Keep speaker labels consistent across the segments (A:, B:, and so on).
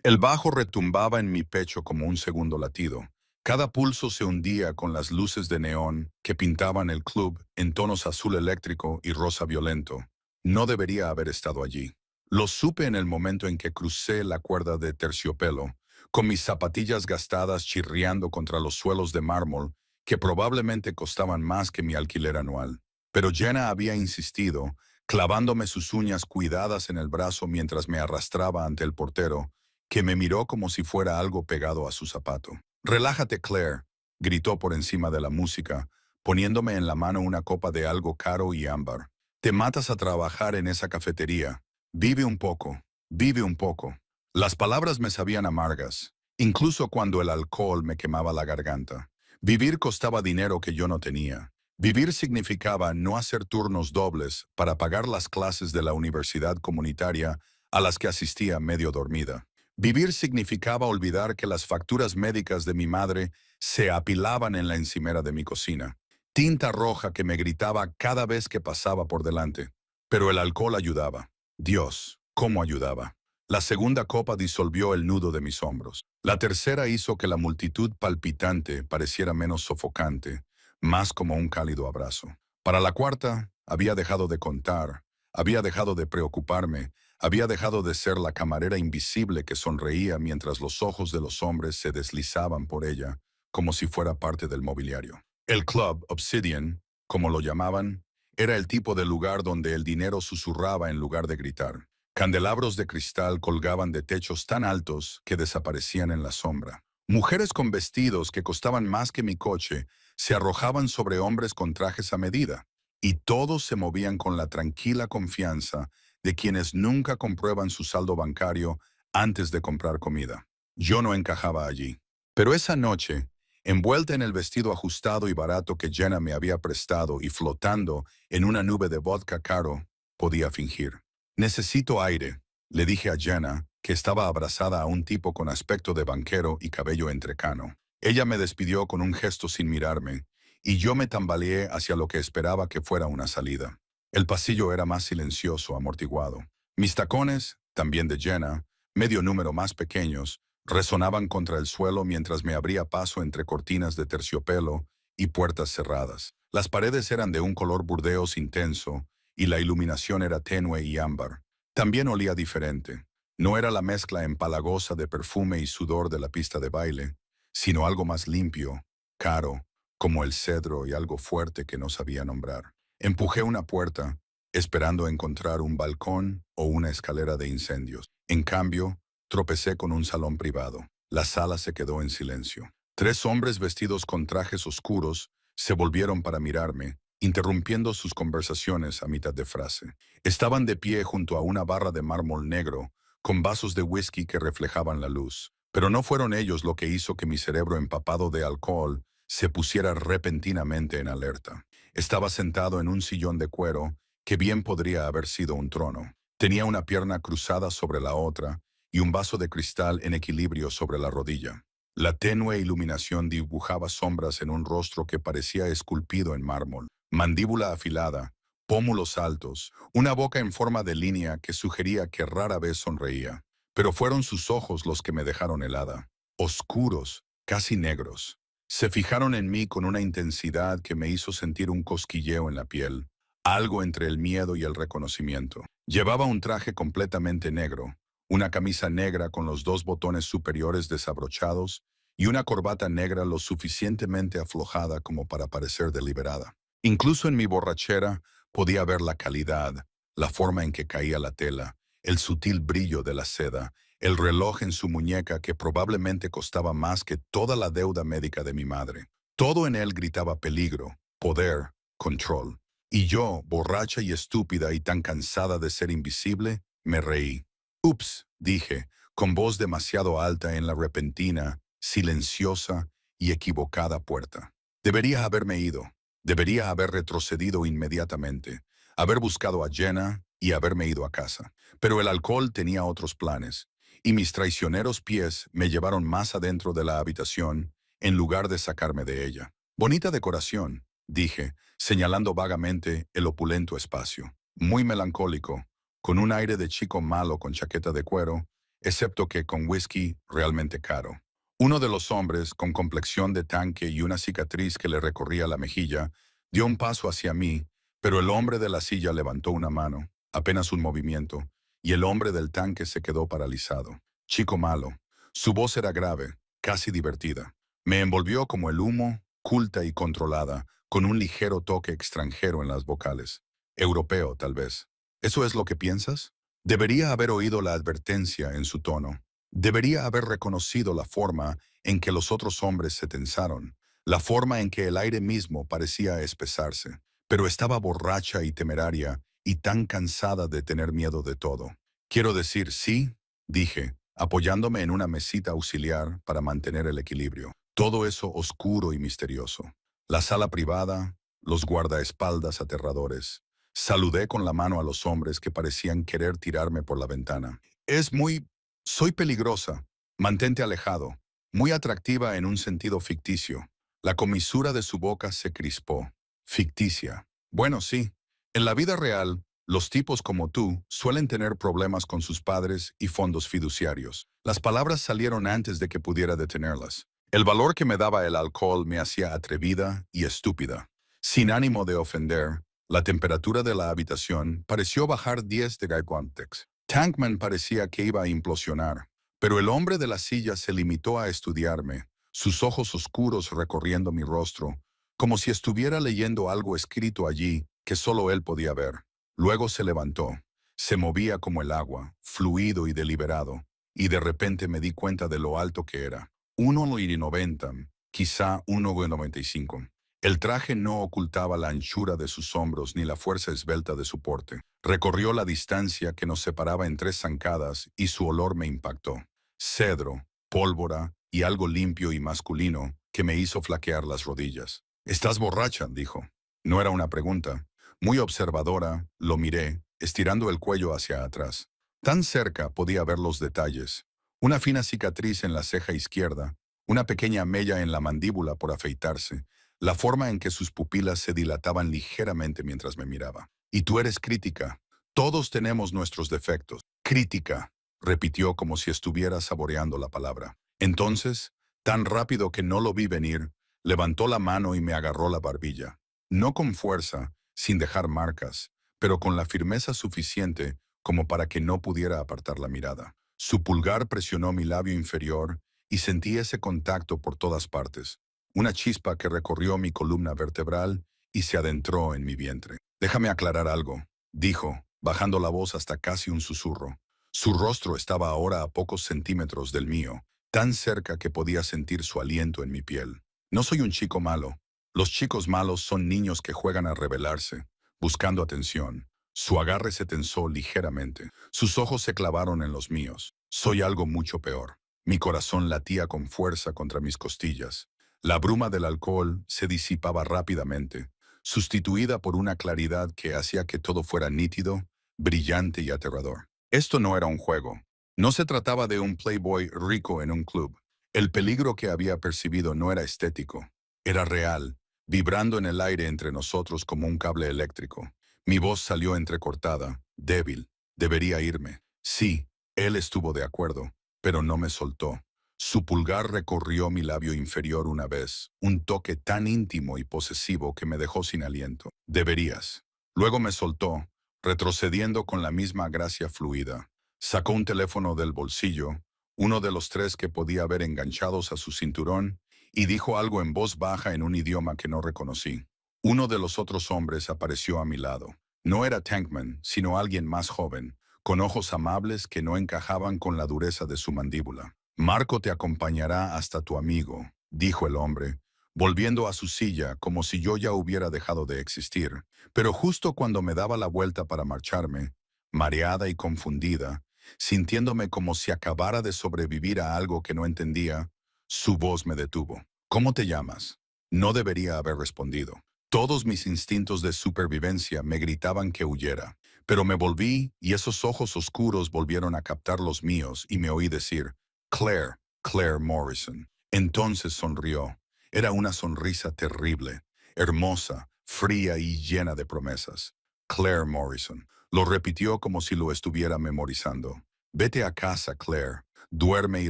A: El bajo retumbaba en mi pecho como un segundo latido. Cada pulso se hundía con las luces de neón que pintaban el club en tonos azul eléctrico y rosa violento. No debería haber estado allí. Lo supe en el momento en que crucé la cuerda de terciopelo, con mis zapatillas gastadas chirriando contra los suelos de mármol que probablemente costaban más que mi alquiler anual. Pero Jenna había insistido, clavándome sus uñas cuidadas en el brazo mientras me arrastraba ante el portero, que me miró como si fuera algo pegado a su zapato. «Relájate, Claire», gritó por encima de la música, poniéndome en la mano una copa de algo caro y ámbar. «Te matas a trabajar en esa cafetería. Vive un poco, vive un poco». Las palabras me sabían amargas, incluso cuando el alcohol me quemaba la garganta. Vivir costaba dinero que yo no tenía. Vivir significaba no hacer turnos dobles para pagar las clases de la universidad comunitaria a las que asistía medio dormida. Vivir significaba olvidar que las facturas médicas de mi madre se apilaban en la encimera de mi cocina. Tinta roja que me gritaba cada vez que pasaba por delante. Pero el alcohol ayudaba. Dios, ¿cómo ayudaba? La segunda copa disolvió el nudo de mis hombros. La tercera hizo que la multitud palpitante pareciera menos sofocante, más como un cálido abrazo. Para la cuarta, había dejado de contar, había dejado de preocuparme, había dejado de ser la camarera invisible que sonreía mientras los ojos de los hombres se deslizaban por ella, como si fuera parte del mobiliario. El Club Obsidian, como lo llamaban, era el tipo de lugar donde el dinero susurraba en lugar de gritar. Candelabros de cristal colgaban de techos tan altos que desaparecían en la sombra. Mujeres con vestidos que costaban más que mi coche se arrojaban sobre hombres con trajes a medida, y todos se movían con la tranquila confianza de quienes nunca comprueban su saldo bancario antes de comprar comida. Yo no encajaba allí. Pero esa noche, envuelta en el vestido ajustado y barato que Jenna me había prestado y flotando en una nube de vodka caro, podía fingir. «Necesito aire», le dije a Jenna, que estaba abrazada a un tipo con aspecto de banquero y cabello entrecano. Ella me despidió con un gesto sin mirarme, y yo me tambaleé hacia lo que esperaba que fuera una salida. El pasillo era más silencioso, amortiguado. Mis tacones, también de Jenna, medio número más pequeños, resonaban contra el suelo mientras me abría paso entre cortinas de terciopelo y puertas cerradas. Las paredes eran de un color burdeos intenso y la iluminación era tenue y ámbar. También olía diferente. No era la mezcla empalagosa de perfume y sudor de la pista de baile, sino algo más limpio, caro, como el cedro y algo fuerte que no sabía nombrar. Empujé una puerta, esperando encontrar un balcón o una escalera de incendios. En cambio, tropecé con un salón privado. La sala se quedó en silencio. Tres hombres vestidos con trajes oscuros se volvieron para mirarme, interrumpiendo sus conversaciones a mitad de frase. Estaban de pie junto a una barra de mármol negro, con vasos de whisky que reflejaban la luz. Pero no fueron ellos lo que hizo que mi cerebro empapado de alcohol se pusiera repentinamente en alerta. Estaba sentado en un sillón de cuero que bien podría haber sido un trono. Tenía una pierna cruzada sobre la otra y un vaso de cristal en equilibrio sobre la rodilla. La tenue iluminación dibujaba sombras en un rostro que parecía esculpido en mármol. Mandíbula afilada, pómulos altos, una boca en forma de línea que sugería que rara vez sonreía. Pero fueron sus ojos los que me dejaron helada. Oscuros, casi negros. Se fijaron en mí con una intensidad que me hizo sentir un cosquilleo en la piel, algo entre el miedo y el reconocimiento. Llevaba un traje completamente negro, una camisa negra con los dos botones superiores desabrochados y una corbata negra lo suficientemente aflojada como para parecer deliberada. Incluso en mi borrachera podía ver la calidad, la forma en que caía la tela, el sutil brillo de la seda, el reloj en su muñeca que probablemente costaba más que toda la deuda médica de mi madre. Todo en él gritaba peligro, poder, control. Y yo, borracha y estúpida y tan cansada de ser invisible, me reí. «Ups», dije, con voz demasiado alta en la repentina, silenciosa y equivocada puerta. Debería haberme ido. Debería haber retrocedido inmediatamente, haber buscado a Jenna y haberme ido a casa. Pero el alcohol tenía otros planes, y mis traicioneros pies me llevaron más adentro de la habitación en lugar de sacarme de ella. «Bonita decoración», dije, señalando vagamente el opulento espacio. Muy melancólico, con un aire de chico malo con chaqueta de cuero, excepto que con whisky realmente caro. Uno de los hombres, con complexión de tanque y una cicatriz que le recorría la mejilla, dio un paso hacia mí, pero el hombre de la silla levantó una mano, apenas un movimiento, y el hombre del tanque se quedó paralizado. Chico malo. Su voz era grave, casi divertida. Me envolvió como el humo, culta y controlada, con un ligero toque extranjero en las vocales. Europeo, tal vez. ¿Eso es lo que piensas? Debería haber oído la advertencia en su tono. Debería haber reconocido la forma en que los otros hombres se tensaron, la forma en que el aire mismo parecía espesarse. Pero estaba borracha y temeraria y tan cansada de tener miedo de todo. Quiero decir, sí, dije, apoyándome en una mesita auxiliar para mantener el equilibrio. Todo eso oscuro y misterioso. La sala privada, los guardaespaldas aterradores. Saludé con la mano a los hombres que parecían querer tirarme por la ventana. Es muy... Soy peligrosa. Mantente alejado. Muy atractiva en un sentido ficticio. La comisura de su boca se crispó. Ficticia. Bueno, sí. En la vida real, los tipos como tú suelen tener problemas con sus padres y fondos fiduciarios. Las palabras salieron antes de que pudiera detenerlas. El valor que me daba el alcohol me hacía atrevida y estúpida. Sin ánimo de ofender, la temperatura de la habitación pareció bajar 10 de Gaiquantex. Tankman parecía que iba a implosionar, pero el hombre de la silla se limitó a estudiarme, sus ojos oscuros recorriendo mi rostro, como si estuviera leyendo algo escrito allí que solo él podía ver. Luego se levantó. Se movía como el agua, fluido y deliberado, y de repente me di cuenta de lo alto que era. 1,90, quizá 1,95. El traje no ocultaba la anchura de sus hombros ni la fuerza esbelta de su porte. Recorrió la distancia que nos separaba en 3 zancadas y su olor me impactó. Cedro, pólvora y algo limpio y masculino que me hizo flaquear las rodillas. «¿Estás borracha?», dijo. No era una pregunta. Muy observadora, lo miré, estirando el cuello hacia atrás. Tan cerca podía ver los detalles. Una fina cicatriz en la ceja izquierda, una pequeña mella en la mandíbula por afeitarse, la forma en que sus pupilas se dilataban ligeramente mientras me miraba. «Y tú eres crítica. Todos tenemos nuestros defectos». «Crítica», repitió como si estuviera saboreando la palabra. Entonces, tan rápido que no lo vi venir, levantó la mano y me agarró la barbilla. No con fuerza, sin dejar marcas, pero con la firmeza suficiente como para que no pudiera apartar la mirada. Su pulgar presionó mi labio inferior y sentí ese contacto por todas partes. Una chispa que recorrió mi columna vertebral y se adentró en mi vientre. «Déjame aclarar algo», dijo, bajando la voz hasta casi un susurro. Su rostro estaba ahora a pocos centímetros del mío, tan cerca que podía sentir su aliento en mi piel. «No soy un chico malo. Los chicos malos son niños que juegan a rebelarse, buscando atención». Su agarre se tensó ligeramente. Sus ojos se clavaron en los míos. «Soy algo mucho peor». Mi corazón latía con fuerza contra mis costillas. La bruma del alcohol se disipaba rápidamente, sustituida por una claridad que hacía que todo fuera nítido, brillante y aterrador. Esto no era un juego. No se trataba de un playboy rico en un club. El peligro que había percibido no era estético. Era real, vibrando en el aire entre nosotros como un cable eléctrico. Mi voz salió entrecortada, débil. Debería irme. Sí, él estuvo de acuerdo, pero no me soltó. Su pulgar recorrió mi labio inferior una vez, un toque tan íntimo y posesivo que me dejó sin aliento. «Deberías». Luego me soltó, retrocediendo con la misma gracia fluida. Sacó un teléfono del bolsillo, uno de los 3 que podía ver enganchados a su cinturón, y dijo algo en voz baja en un idioma que no reconocí. Uno de los otros hombres apareció a mi lado. No era Tankman, sino alguien más joven, con ojos amables que no encajaban con la dureza de su mandíbula. «Marco te acompañará hasta tu amigo», dijo el hombre, volviendo a su silla como si yo ya hubiera dejado de existir. Pero justo cuando me daba la vuelta para marcharme, mareada y confundida, sintiéndome como si acabara de sobrevivir a algo que no entendía, su voz me detuvo. «¿Cómo te llamas?». No debería haber respondido. Todos mis instintos de supervivencia me gritaban que huyera. Pero me volví y esos ojos oscuros volvieron a captar los míos y me oí decir: «Claire, Claire Morrison». Entonces sonrió. Era una sonrisa terrible, hermosa, fría y llena de promesas. «Claire Morrison». Lo repitió como si lo estuviera memorizando. Vete a casa, Claire. Duerme y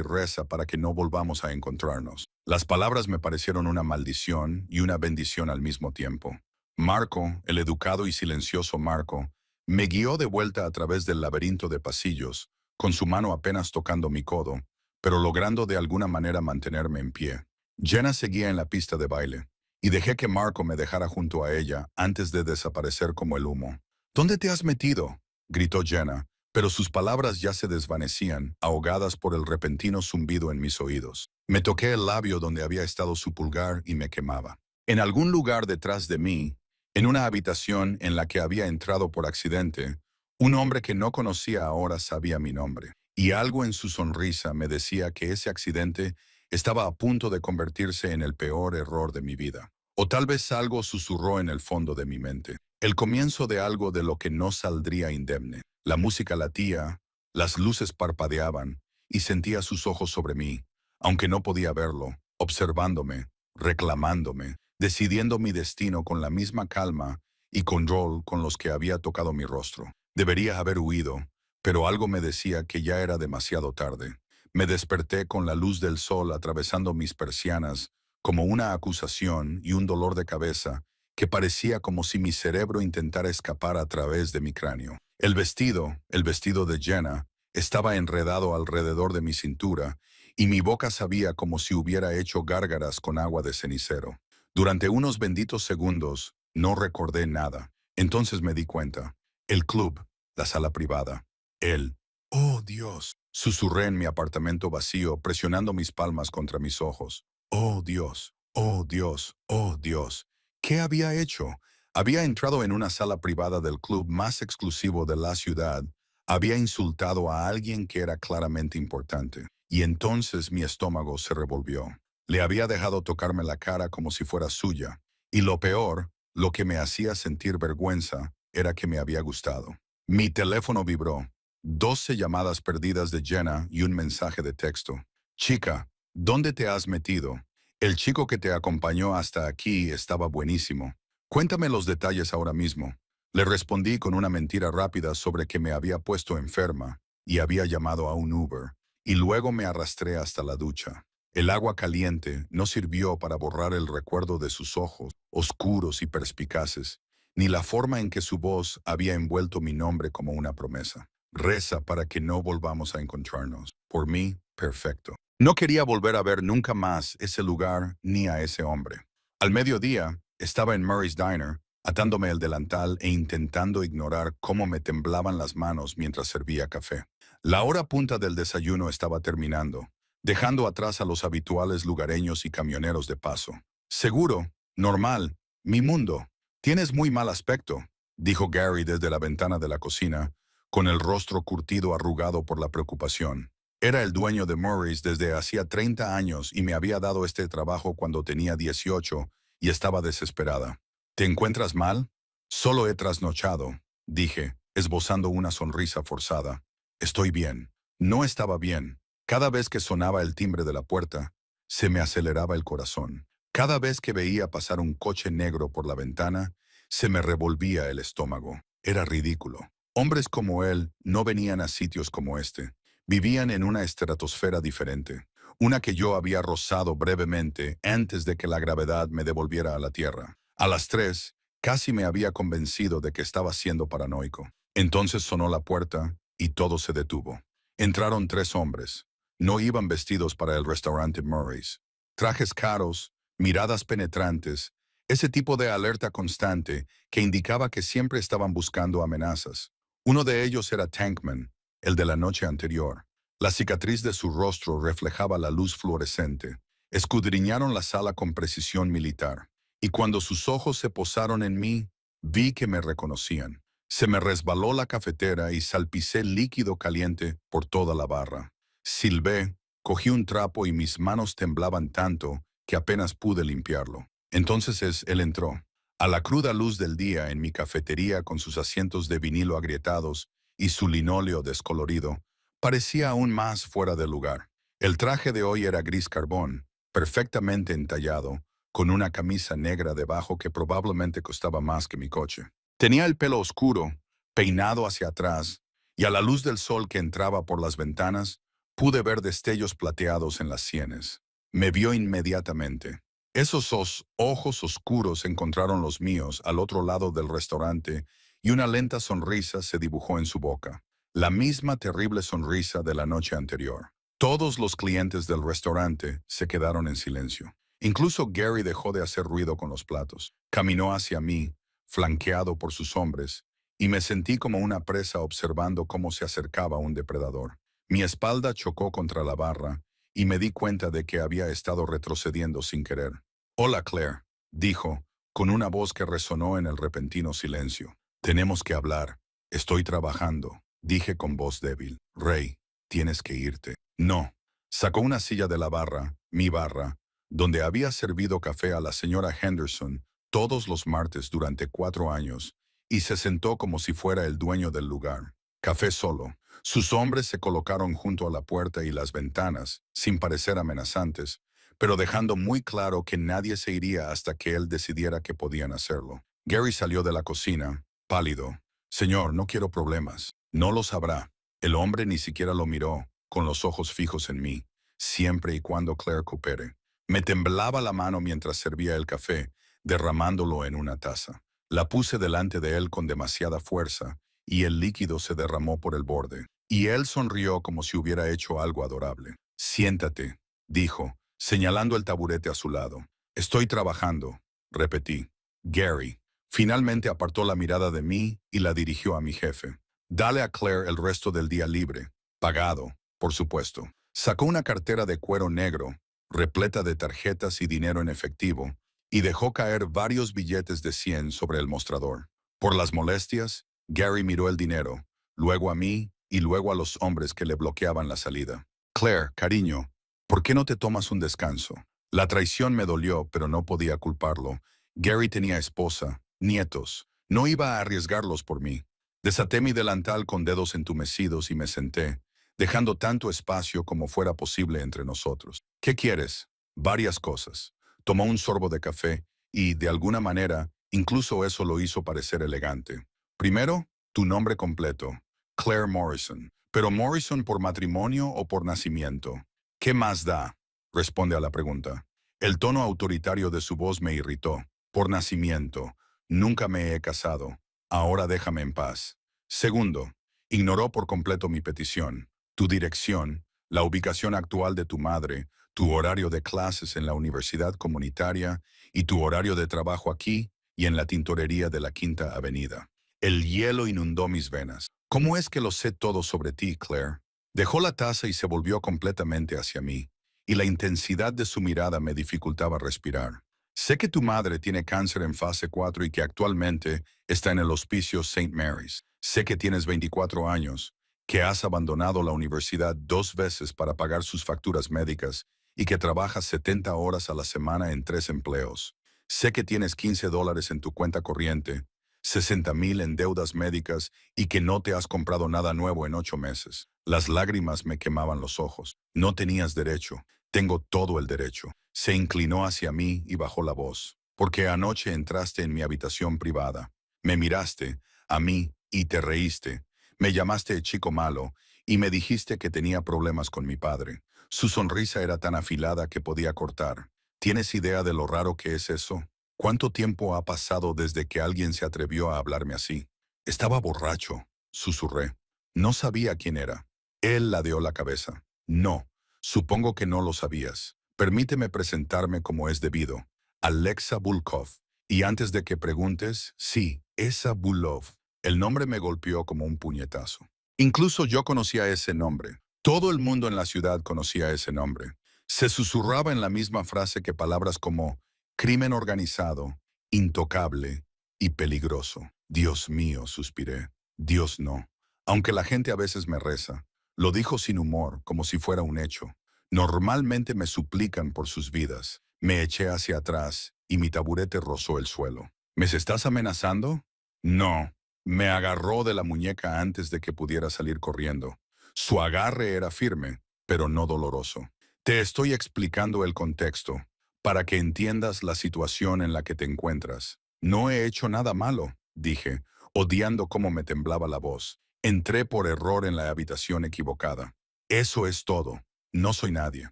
A: reza para que no volvamos a encontrarnos. Las palabras me parecieron una maldición y una bendición al mismo tiempo. Marco, el educado y silencioso Marco, me guió de vuelta a través del laberinto de pasillos, con su mano apenas tocando mi codo, pero logrando de alguna manera mantenerme en pie. Jenna seguía en la pista de baile, y dejé que Marco me dejara junto a ella antes de desaparecer como el humo. ¿Dónde te has metido?, gritó Jenna, pero sus palabras ya se desvanecían, ahogadas por el repentino zumbido en mis oídos. Me toqué el labio donde había estado su pulgar y me quemaba. En algún lugar detrás de mí, en una habitación en la que había entrado por accidente, un hombre que no conocía ahora sabía mi nombre, y algo en su sonrisa me decía que ese accidente estaba a punto de convertirse en el peor error de mi vida. O tal vez algo susurró en el fondo de mi mente, el comienzo de algo de lo que no saldría indemne. La música latía, las luces parpadeaban, y sentía sus ojos sobre mí, aunque no podía verlo, observándome, reclamándome, decidiendo mi destino con la misma calma y control con los que había tocado mi rostro. Debería haber huido, pero algo me decía que ya era demasiado tarde. Me desperté con la luz del sol atravesando mis persianas, como una acusación y un dolor de cabeza que parecía como si mi cerebro intentara escapar a través de mi cráneo. El vestido de Jenna, estaba enredado alrededor de mi cintura y mi boca sabía como si hubiera hecho gárgaras con agua de cenicero. Durante unos benditos segundos no recordé nada. Entonces me di cuenta. El club, la sala privada, él. ¡Oh, Dios! Susurré en mi apartamento vacío, presionando mis palmas contra mis ojos. ¡Oh, Dios! ¡Oh, Dios! ¡Oh, Dios! ¿Qué había hecho? Había entrado en una sala privada del club más exclusivo de la ciudad, había insultado a alguien que era claramente importante, y entonces mi estómago se revolvió. Le había dejado tocarme la cara como si fuera suya, y lo peor, lo que me hacía sentir vergüenza, era que me había gustado. Mi teléfono vibró. 12 llamadas perdidas de Jenna y un mensaje de texto. Chica, ¿dónde te has metido? El chico que te acompañó hasta aquí estaba buenísimo. Cuéntame los detalles ahora mismo. Le respondí con una mentira rápida sobre que me había puesto enferma y había llamado a un Uber, y luego me arrastré hasta la ducha. El agua caliente no sirvió para borrar el recuerdo de sus ojos, oscuros y perspicaces, ni la forma en que su voz había envuelto mi nombre como una promesa. Reza para que no volvamos a encontrarnos. Por mí, perfecto. No quería volver a ver nunca más ese lugar ni a ese hombre. Al mediodía, estaba en Murray's Diner, atándome el delantal e intentando ignorar cómo me temblaban las manos mientras servía café. La hora punta del desayuno estaba terminando, dejando atrás a los habituales lugareños y camioneros de paso. Seguro, normal, mi mundo. Tienes muy mal aspecto, dijo Gary desde la ventana de la cocina, con el rostro curtido arrugado por la preocupación. Era el dueño de Murray's desde hacía 30 años y me había dado este trabajo cuando tenía 18 y estaba desesperada. ¿Te encuentras mal? Solo he trasnochado, dije, esbozando una sonrisa forzada. Estoy bien. No estaba bien. Cada vez que sonaba el timbre de la puerta, se me aceleraba el corazón. Cada vez que veía pasar un coche negro por la ventana, se me revolvía el estómago. Era ridículo. Hombres como él no venían a sitios como este. Vivían en una estratosfera diferente, una que yo había rozado brevemente antes de que la gravedad me devolviera a la tierra. A las 3, casi me había convencido de que estaba siendo paranoico. Entonces sonó la puerta y todo se detuvo. Entraron 3 hombres. No iban vestidos para el restaurante Murray's. Trajes caros, miradas penetrantes, ese tipo de alerta constante que indicaba que siempre estaban buscando amenazas. Uno de ellos era Tankman, el de la noche anterior. La cicatriz de su rostro reflejaba la luz fluorescente. Escudriñaron la sala con precisión militar, y cuando sus ojos se posaron en mí, vi que me reconocían. Se me resbaló la cafetera y salpicé líquido caliente por toda la barra. Silbé, cogí un trapo y mis manos temblaban tanto que apenas pude limpiarlo. Entonces él entró. A la cruda luz del día en mi cafetería con sus asientos de vinilo agrietados y su linóleo descolorido, parecía aún más fuera de lugar. El traje de hoy era gris carbón, perfectamente entallado, con una camisa negra debajo que probablemente costaba más que mi coche. Tenía el pelo oscuro, peinado hacia atrás, y a la luz del sol que entraba por las ventanas, pude ver destellos plateados en las sienes. Me vio inmediatamente. Esos ojos oscuros encontraron los míos al otro lado del restaurante y una lenta sonrisa se dibujó en su boca. La misma terrible sonrisa de la noche anterior. Todos los clientes del restaurante se quedaron en silencio. Incluso Gary dejó de hacer ruido con los platos. Caminó hacia mí, flanqueado por sus hombres, y me sentí como una presa observando cómo se acercaba un depredador. Mi espalda chocó contra la barra y me di cuenta de que había estado retrocediendo sin querer. «Hola, Claire», dijo, con una voz que resonó en el repentino silencio. «Tenemos que hablar. Estoy trabajando», dije con voz débil. «Ray, tienes que irte». «No». Sacó una silla de la barra, mi barra, donde había servido café a la señora Henderson todos los martes durante 4 años, y se sentó como si fuera el dueño del lugar. Café solo. Sus hombres se colocaron junto a la puerta y las ventanas, sin parecer amenazantes, pero dejando muy claro que nadie se iría hasta que él decidiera que podían hacerlo. Gary salió de la cocina, pálido. «Señor, no quiero problemas». «No lo sabrá». El hombre ni siquiera lo miró, con los ojos fijos en mí, siempre y cuando Claire coopere. Me temblaba la mano mientras servía el café, derramándolo en una taza. La puse delante de él con demasiada fuerza, y el líquido se derramó por el borde. Y él sonrió como si hubiera hecho algo adorable. «Siéntate», dijo, señalando el taburete a su lado. «Estoy trabajando», repetí. Gary finalmente apartó la mirada de mí y la dirigió a mi jefe. «Dale a Claire el resto del día libre, pagado, por supuesto». Sacó una cartera de cuero negro, repleta de tarjetas y dinero en efectivo, y dejó caer varios billetes de 100 sobre el mostrador. Por las molestias, Gary miró el dinero, luego a mí y luego a los hombres que le bloqueaban la salida. «Claire, cariño, ¿por qué no te tomas un descanso?» La traición me dolió, pero no podía culparlo. Gary tenía esposa, nietos. No iba a arriesgarlos por mí. Desaté mi delantal con dedos entumecidos y me senté, dejando tanto espacio como fuera posible entre nosotros. «¿Qué quieres?» «Varias cosas». Tomó un sorbo de café y, de alguna manera, incluso eso lo hizo parecer elegante. «Primero, tu nombre completo. Claire Morrison. ¿Pero Morrison por matrimonio o por nacimiento?» «¿Qué más da?», responde a la pregunta. El tono autoritario de su voz me irritó. «Por nacimiento. Nunca me he casado. Ahora déjame en paz». Segundo, ignoró por completo mi petición. «Tu dirección, la ubicación actual de tu madre, tu horario de clases en la universidad comunitaria y tu horario de trabajo aquí y en la tintorería de la Quinta Avenida». El hielo inundó mis venas. «¿Cómo es que lo sé todo sobre ti, Claire?» Dejó la taza y se volvió completamente hacia mí, y la intensidad de su mirada me dificultaba respirar. «Sé que tu madre tiene cáncer en fase 4 y que actualmente está en el hospicio St. Mary's. Sé que tienes 24 años, que has abandonado la universidad 2 veces para pagar sus facturas médicas y que trabajas 70 horas a la semana en 3 empleos. Sé que tienes $15 en tu cuenta corriente, 60,000 en deudas médicas y que no te has comprado nada nuevo en 8 meses». Las lágrimas me quemaban los ojos. «No tenías derecho. Tengo todo el derecho». Se inclinó hacia mí y bajó la voz. «Porque anoche entraste en mi habitación privada. Me miraste, a mí, y te reíste. Me llamaste chico malo y me dijiste que tenía problemas con mi padre». Su sonrisa era tan afilada que podía cortar. «¿Tienes idea de lo raro que es eso? ¿Cuánto tiempo ha pasado desde que alguien se atrevió a hablarme así?» «Estaba borracho», susurré. «No sabía quién era». Él ladeó la cabeza. «No, supongo que no lo sabías. Permíteme presentarme como es debido. Alexa Bulkov. Y antes de que preguntes, sí, esa Bulov». El nombre me golpeó como un puñetazo. Incluso yo conocía ese nombre. Todo el mundo en la ciudad conocía ese nombre. Se susurraba en la misma frase que palabras como crimen organizado, intocable y peligroso. «Dios mío», suspiré. «Dios no. Aunque la gente a veces me reza». Lo dijo sin humor, como si fuera un hecho. «Normalmente me suplican por sus vidas». Me eché hacia atrás y mi taburete rozó el suelo. «¿Me estás amenazando?» «No». Me agarró de la muñeca antes de que pudiera salir corriendo. Su agarre era firme, pero no doloroso. «Te estoy explicando el contexto, para que entiendas la situación en la que te encuentras». «No he hecho nada malo», dije, odiando cómo me temblaba la voz. Entré por error en la habitación equivocada. Eso es todo. No soy nadie.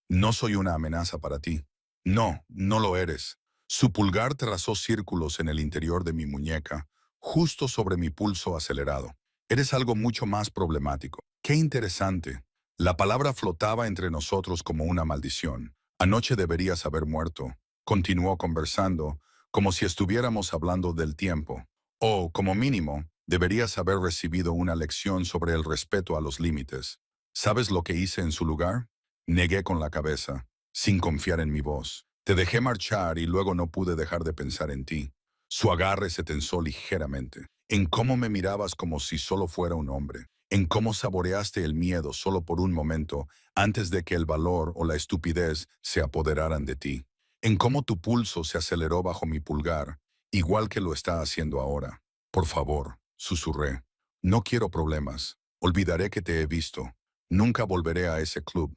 A: No soy una amenaza para ti. No, no lo eres. Su pulgar trazó círculos en el interior de mi muñeca, justo sobre mi pulso acelerado. Eres algo mucho más problemático. Qué interesante. La palabra flotaba entre nosotros como una maldición. Anoche deberías haber muerto. Continuó conversando, como si estuviéramos hablando del tiempo. O, como mínimo, deberías haber recibido una lección sobre el respeto a los límites. ¿Sabes lo que hice en su lugar? Negué con la cabeza, sin confiar en mi voz. Te dejé marchar y luego no pude dejar de pensar en ti. Su agarre se tensó ligeramente. En cómo me mirabas como si solo fuera un hombre. En cómo saboreaste el miedo solo por un momento antes de que el valor o la estupidez se apoderaran de ti. En cómo tu pulso se aceleró bajo mi pulgar, igual que lo está haciendo ahora. Por favor, susurré. No quiero problemas. Olvidaré que te he visto. Nunca volveré a ese club.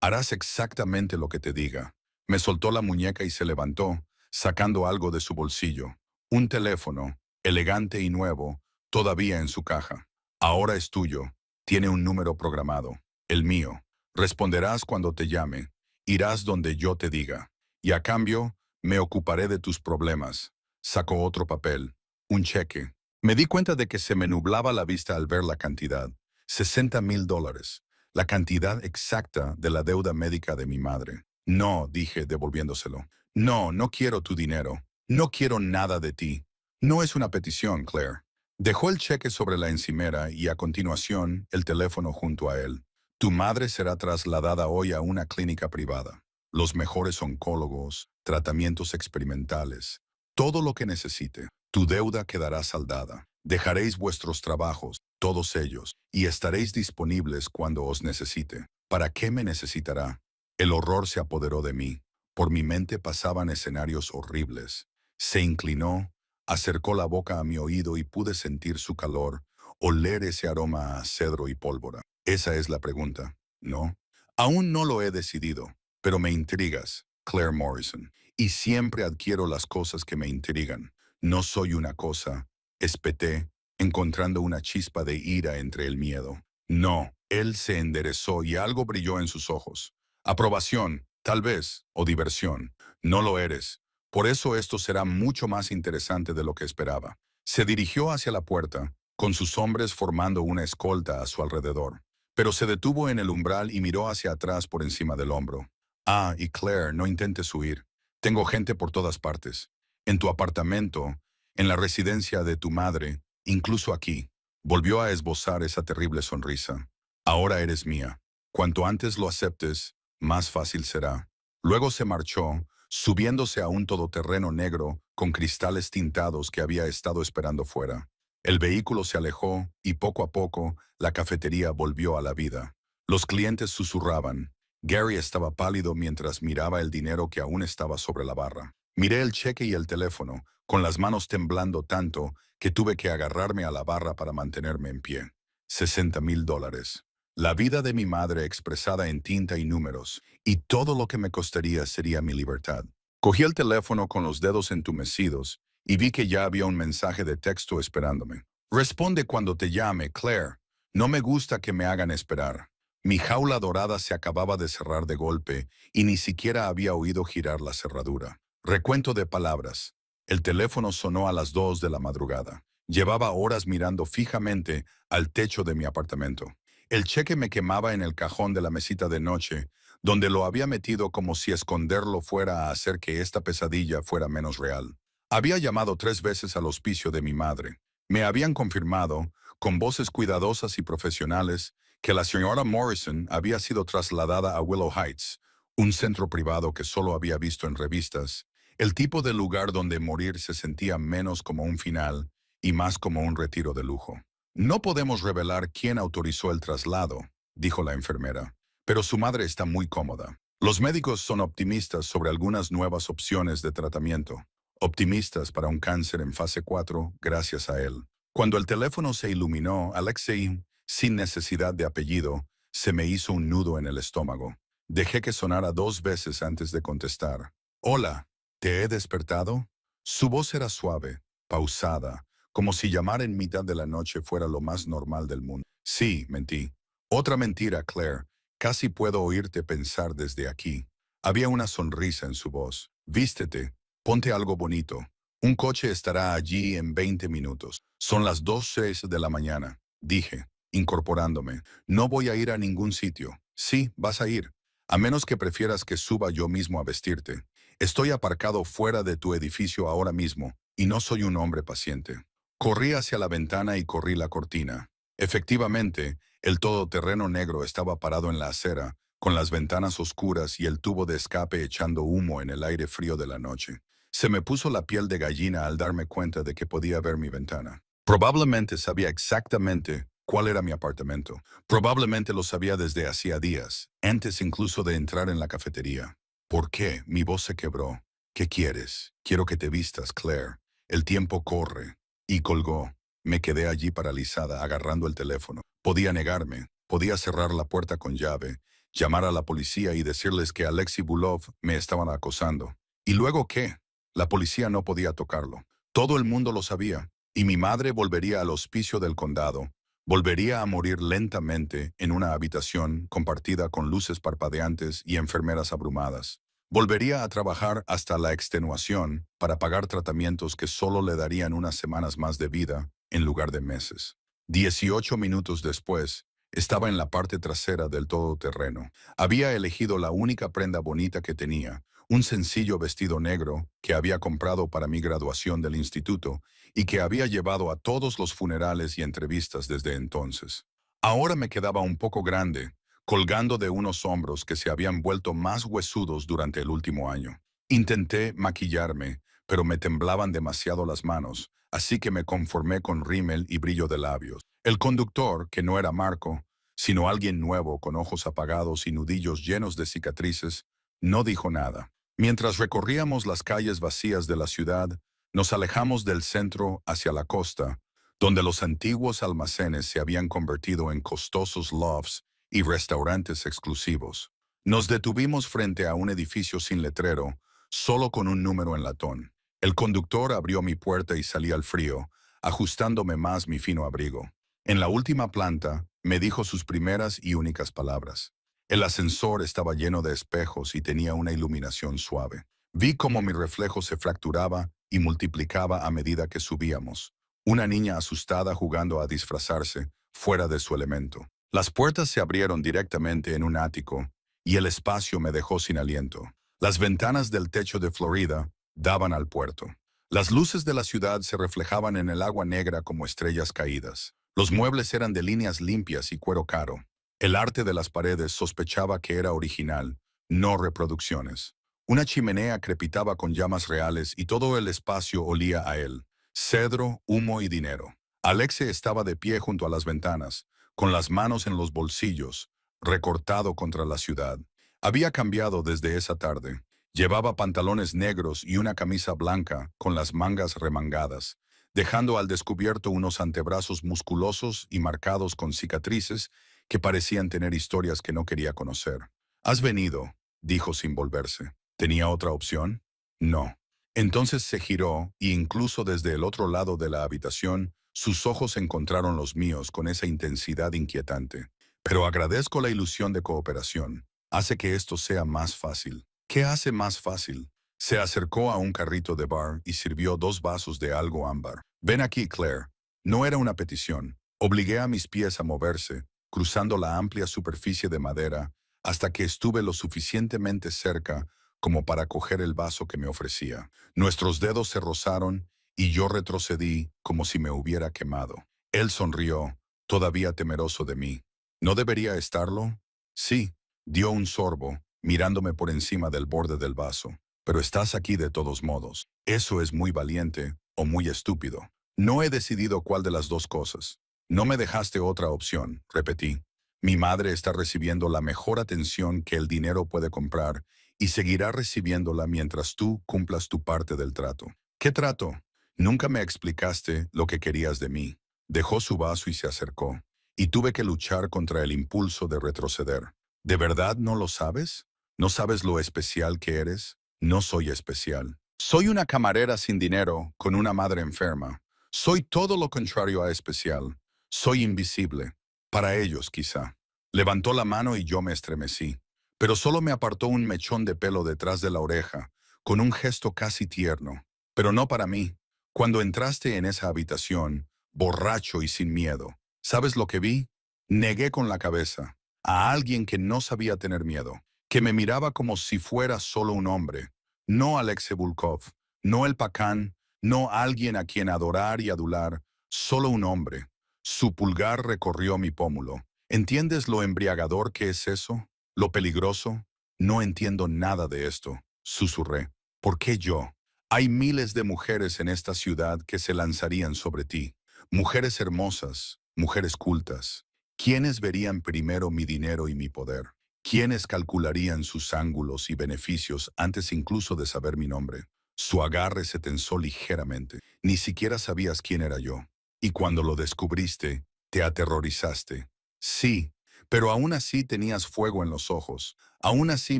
A: Harás exactamente lo que te diga. Me soltó la muñeca y se levantó, sacando algo de su bolsillo. Un teléfono, elegante y nuevo, todavía en su caja. Ahora es tuyo. Tiene un número programado. El mío. Responderás cuando te llame. Irás donde yo te diga. Y a cambio, me ocuparé de tus problemas. Sacó otro papel. Un cheque. Me di cuenta de que se me nublaba la vista al ver la cantidad. $60,000. La cantidad exacta de la deuda médica de mi madre. No, dije, devolviéndoselo. No, no quiero tu dinero. No quiero nada de ti. No es una petición, Claire. Dejó el cheque sobre la encimera y a continuación el teléfono junto a él. Tu madre será trasladada hoy a una clínica privada. Los mejores oncólogos, tratamientos experimentales, todo lo que necesite. Tu deuda quedará saldada. Dejaréis vuestros trabajos, todos ellos, y estaréis disponibles cuando os necesite. ¿Para qué me necesitará? El horror se apoderó de mí. Por mi mente pasaban escenarios horribles. Se inclinó, acercó la boca a mi oído y pude sentir su calor, oler ese aroma a cedro y pólvora. Esa es la pregunta, ¿no? Aún no lo he decidido, pero me intrigas, Claire Morrison, y siempre adquiero las cosas que me intrigan. No soy una cosa, espeté, encontrando una chispa de ira entre el miedo. No, él se enderezó y algo brilló en sus ojos. Aprobación, tal vez, o diversión. No lo eres. Por eso esto será mucho más interesante de lo que esperaba. Se dirigió hacia la puerta, con sus hombres formando una escolta a su alrededor. Pero se detuvo en el umbral y miró hacia atrás por encima del hombro. Ah, y Claire, no intentes huir. Tengo gente por todas partes. En tu apartamento, en la residencia de tu madre, incluso aquí. Volvió a esbozar esa terrible sonrisa. Ahora eres mía. Cuanto antes lo aceptes, más fácil será. Luego se marchó, subiéndose a un todoterreno negro con cristales tintados que había estado esperando fuera. El vehículo se alejó y poco a poco la cafetería volvió a la vida. Los clientes susurraban. Gary estaba pálido mientras miraba el dinero que aún estaba sobre la barra. Miré el cheque y el teléfono, con las manos temblando tanto que tuve que agarrarme a la barra para mantenerme en pie. $60,000. La vida de mi madre expresada en tinta y números, y todo lo que me costaría sería mi libertad. Cogí el teléfono con los dedos entumecidos y vi que ya había un mensaje de texto esperándome. Responde cuando te llame, Claire. No me gusta que me hagan esperar. Mi jaula dorada se acababa de cerrar de golpe y ni siquiera había oído girar la cerradura. Recuento de palabras. El teléfono sonó a las 2 de la madrugada. Llevaba horas mirando fijamente al techo de mi apartamento. El cheque me quemaba en el cajón de la mesita de noche, donde lo había metido como si esconderlo fuera a hacer que esta pesadilla fuera menos real. Había llamado 3 veces al hospicio de mi madre. Me habían confirmado, con voces cuidadosas y profesionales, que la señora Morrison había sido trasladada a Willow Heights, un centro privado que solo había visto en revistas, el tipo de lugar donde morir se sentía menos como un final y más como un retiro de lujo. No podemos revelar quién autorizó el traslado, dijo la enfermera, pero su madre está muy cómoda. Los médicos son optimistas sobre algunas nuevas opciones de tratamiento, optimistas para un cáncer en fase 4 gracias a él. Cuando el teléfono se iluminó, Alexei, sin necesidad de apellido, se me hizo un nudo en el estómago. Dejé que sonara 2 veces antes de contestar. Hola, ¿te he despertado? Su voz era suave, pausada, como si llamar en mitad de la noche fuera lo más normal del mundo. Sí, mentí. Otra mentira, Claire. Casi puedo oírte pensar desde aquí. Había una sonrisa en su voz. Vístete, ponte algo bonito. Un coche estará allí en 20 minutos. Son las 2:06 de la mañana, dije, incorporándome. No voy a ir a ningún sitio. Sí, vas a ir. A menos que prefieras que suba yo mismo a vestirte. Estoy aparcado fuera de tu edificio ahora mismo, y no soy un hombre paciente. Corrí hacia la ventana y corrí la cortina. Efectivamente, el todoterreno negro estaba parado en la acera, con las ventanas oscuras y el tubo de escape echando humo en el aire frío de la noche. Se me puso la piel de gallina al darme cuenta de que podía ver mi ventana. Probablemente sabía exactamente cuál era mi apartamento. Probablemente lo sabía desde hacía días, antes incluso de entrar en la cafetería. ¿Por qué? Mi voz se quebró. ¿Qué quieres? Quiero que te vistas, Claire. El tiempo corre. Y colgó. Me quedé allí paralizada, agarrando el teléfono. Podía negarme. Podía cerrar la puerta con llave, llamar a la policía y decirles que Alexei Bulov me estaban acosando. ¿Y luego qué? La policía no podía tocarlo. Todo el mundo lo sabía. Y mi madre volvería al hospicio del condado. Volvería a morir lentamente en una habitación compartida con luces parpadeantes y enfermeras abrumadas. Volvería a trabajar hasta la extenuación para pagar tratamientos que solo le darían unas semanas más de vida en lugar de meses. 18 minutos después, estaba en la parte trasera del todoterreno. Había elegido la única prenda bonita que tenía, un sencillo vestido negro que había comprado para mi graduación del instituto y que había llevado a todos los funerales y entrevistas desde entonces. Ahora me quedaba un poco grande, colgando de unos hombros que se habían vuelto más huesudos durante el último año. Intenté maquillarme, pero me temblaban demasiado las manos, así que me conformé con rímel y brillo de labios. El conductor, que no era Marco, sino alguien nuevo con ojos apagados y nudillos llenos de cicatrices, no dijo nada. Mientras recorríamos las calles vacías de la ciudad, nos alejamos del centro hacia la costa, donde los antiguos almacenes se habían convertido en costosos lofts y restaurantes exclusivos. Nos detuvimos frente a un edificio sin letrero, solo con un número en latón. El conductor abrió mi puerta y salí al frío, ajustándome más mi fino abrigo. En la última planta, me dijo sus primeras y únicas palabras. El ascensor estaba lleno de espejos y tenía una iluminación suave. Vi cómo mi reflejo se fracturaba y multiplicaba a medida que subíamos. Una niña asustada jugando a disfrazarse, fuera de su elemento. Las puertas se abrieron directamente en un ático, y el espacio me dejó sin aliento. Las ventanas del techo de Florida daban al puerto. Las luces de la ciudad se reflejaban en el agua negra como estrellas caídas. Los muebles eran de líneas limpias y cuero caro. El arte de las paredes sospechaba que era original, no reproducciones. Una chimenea crepitaba con llamas reales y todo el espacio olía a él. Cedro, humo y dinero. Alexei estaba de pie junto a las ventanas, con las manos en los bolsillos, recortado contra la ciudad. Había cambiado desde esa tarde. Llevaba pantalones negros y una camisa blanca con las mangas remangadas, dejando al descubierto unos antebrazos musculosos y marcados con cicatrices que parecían tener historias que no quería conocer. «Has venido», dijo sin volverse. ¿Tenía otra opción? No. Entonces se giró y incluso desde el otro lado de la habitación, sus ojos encontraron los míos con esa intensidad inquietante. Pero agradezco la ilusión de cooperación. Hace que esto sea más fácil. ¿Qué hace más fácil? Se acercó a un carrito de bar y sirvió 2 vasos de algo ámbar. «Ven aquí, Claire». No era una petición. Obligué a mis pies a moverse, cruzando la amplia superficie de madera, hasta que estuve lo suficientemente cerca como para coger el vaso que me ofrecía. Nuestros dedos se rozaron y yo retrocedí como si me hubiera quemado. Él sonrió, todavía temeroso de mí. ¿No debería estarlo? Sí. Dio un sorbo, mirándome por encima del borde del vaso. Pero estás aquí de todos modos. Eso es muy valiente o muy estúpido. No he decidido cuál de las dos cosas. No me dejaste otra opción, repetí. Mi madre está recibiendo la mejor atención que el dinero puede comprar y seguirá recibiéndola mientras tú cumplas tu parte del trato. ¿Qué trato? Nunca me explicaste lo que querías de mí. Dejó su vaso y se acercó, y tuve que luchar contra el impulso de retroceder. ¿De verdad no lo sabes? ¿No sabes lo especial que eres? No soy especial. Soy una camarera sin dinero, con una madre enferma. Soy todo lo contrario a especial. Soy invisible. Para ellos, quizá. Levantó la mano y yo me estremecí. Pero solo me apartó un mechón de pelo detrás de la oreja, con un gesto casi tierno. Pero no para mí. Cuando entraste en esa habitación, borracho y sin miedo, ¿sabes lo que vi? Negué con la cabeza. A alguien que no sabía tener miedo, que me miraba como si fuera solo un hombre. No Alexei Volkov, no el Pacán, no alguien a quien adorar y adular, solo un hombre. Su pulgar recorrió mi pómulo. ¿Entiendes lo embriagador que es eso? ¿Lo peligroso? No entiendo nada de esto, susurré. ¿Por qué yo? Hay miles de mujeres en esta ciudad que se lanzarían sobre ti. Mujeres hermosas, mujeres cultas. ¿Quiénes verían primero mi dinero y mi poder? ¿Quiénes calcularían sus ángulos y beneficios antes incluso de saber mi nombre? Su agarre se tensó ligeramente. Ni siquiera sabías quién era yo. Y cuando lo descubriste, te aterrorizaste. Sí, pero aún así tenías fuego en los ojos. Aún así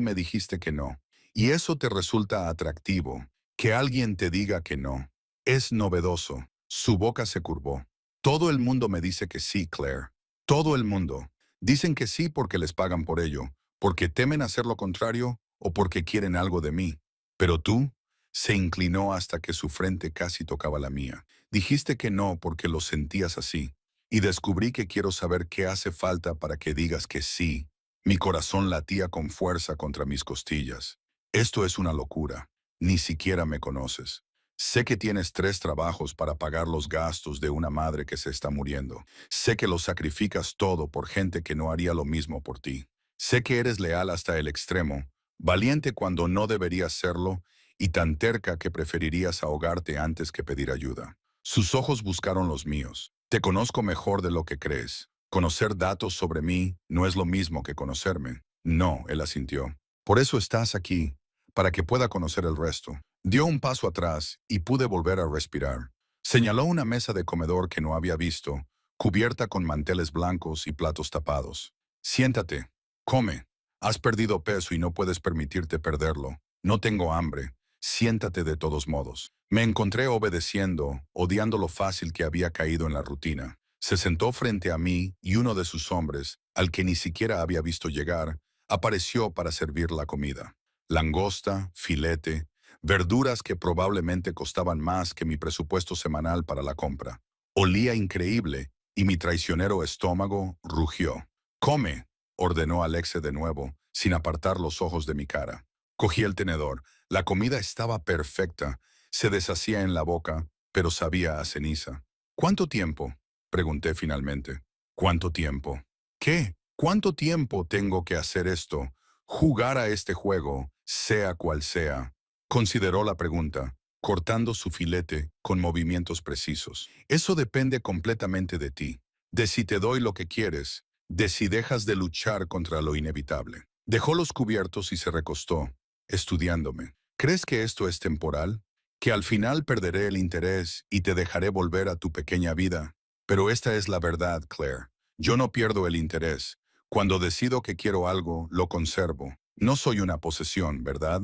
A: me dijiste que no. Y eso te resulta atractivo. Que alguien te diga que no. Es novedoso. Su boca se curvó. Todo el mundo me dice que sí, Claire. Todo el mundo. Dicen que sí porque les pagan por ello, porque temen hacer lo contrario o porque quieren algo de mí. Pero tú, se inclinó hasta que su frente casi tocaba la mía. Dijiste que no porque lo sentías así. Y descubrí que quiero saber qué hace falta para que digas que sí. Mi corazón latía con fuerza contra mis costillas. Esto es una locura. Ni siquiera me conoces. Sé que tienes 3 trabajos para pagar los gastos de una madre que se está muriendo. Sé que lo sacrificas todo por gente que no haría lo mismo por ti. Sé que eres leal hasta el extremo, valiente cuando no deberías serlo y tan terca que preferirías ahogarte antes que pedir ayuda. Sus ojos buscaron los míos. Te conozco mejor de lo que crees. Conocer datos sobre mí no es lo mismo que conocerme. No, él asintió. Por eso estás aquí, para que pueda conocer el resto. Dio un paso atrás y pude volver a respirar. Señaló una mesa de comedor que no había visto, cubierta con manteles blancos y platos tapados. Siéntate, come. Has perdido peso y no puedes permitirte perderlo. No tengo hambre. Siéntate de todos modos. Me encontré obedeciendo, odiando lo fácil que había caído en la rutina. Se sentó frente a mí y uno de sus hombres, al que ni siquiera había visto llegar, apareció para servir la comida. Langosta, filete, verduras que probablemente costaban más que mi presupuesto semanal para la compra. Olía increíble y mi traicionero estómago rugió. «Come», ordenó Alexe de nuevo, sin apartar los ojos de mi cara. Cogí el tenedor. La comida estaba perfecta. Se deshacía en la boca, pero sabía a ceniza. «¿Cuánto tiempo?», pregunté finalmente. «¿Cuánto tiempo? ¿Qué? ¿Cuánto tiempo tengo que hacer esto? Jugar a este juego, sea cual sea». Consideró la pregunta, cortando su filete con movimientos precisos. «Eso depende completamente de ti. De si te doy lo que quieres, de si dejas de luchar contra lo inevitable». Dejó los cubiertos y se recostó, estudiándome. «¿Crees que esto es temporal? ¿Que al final perderé el interés y te dejaré volver a tu pequeña vida? Pero esta es la verdad, Claire. Yo no pierdo el interés. Cuando decido que quiero algo, lo conservo. No soy una posesión, ¿verdad?».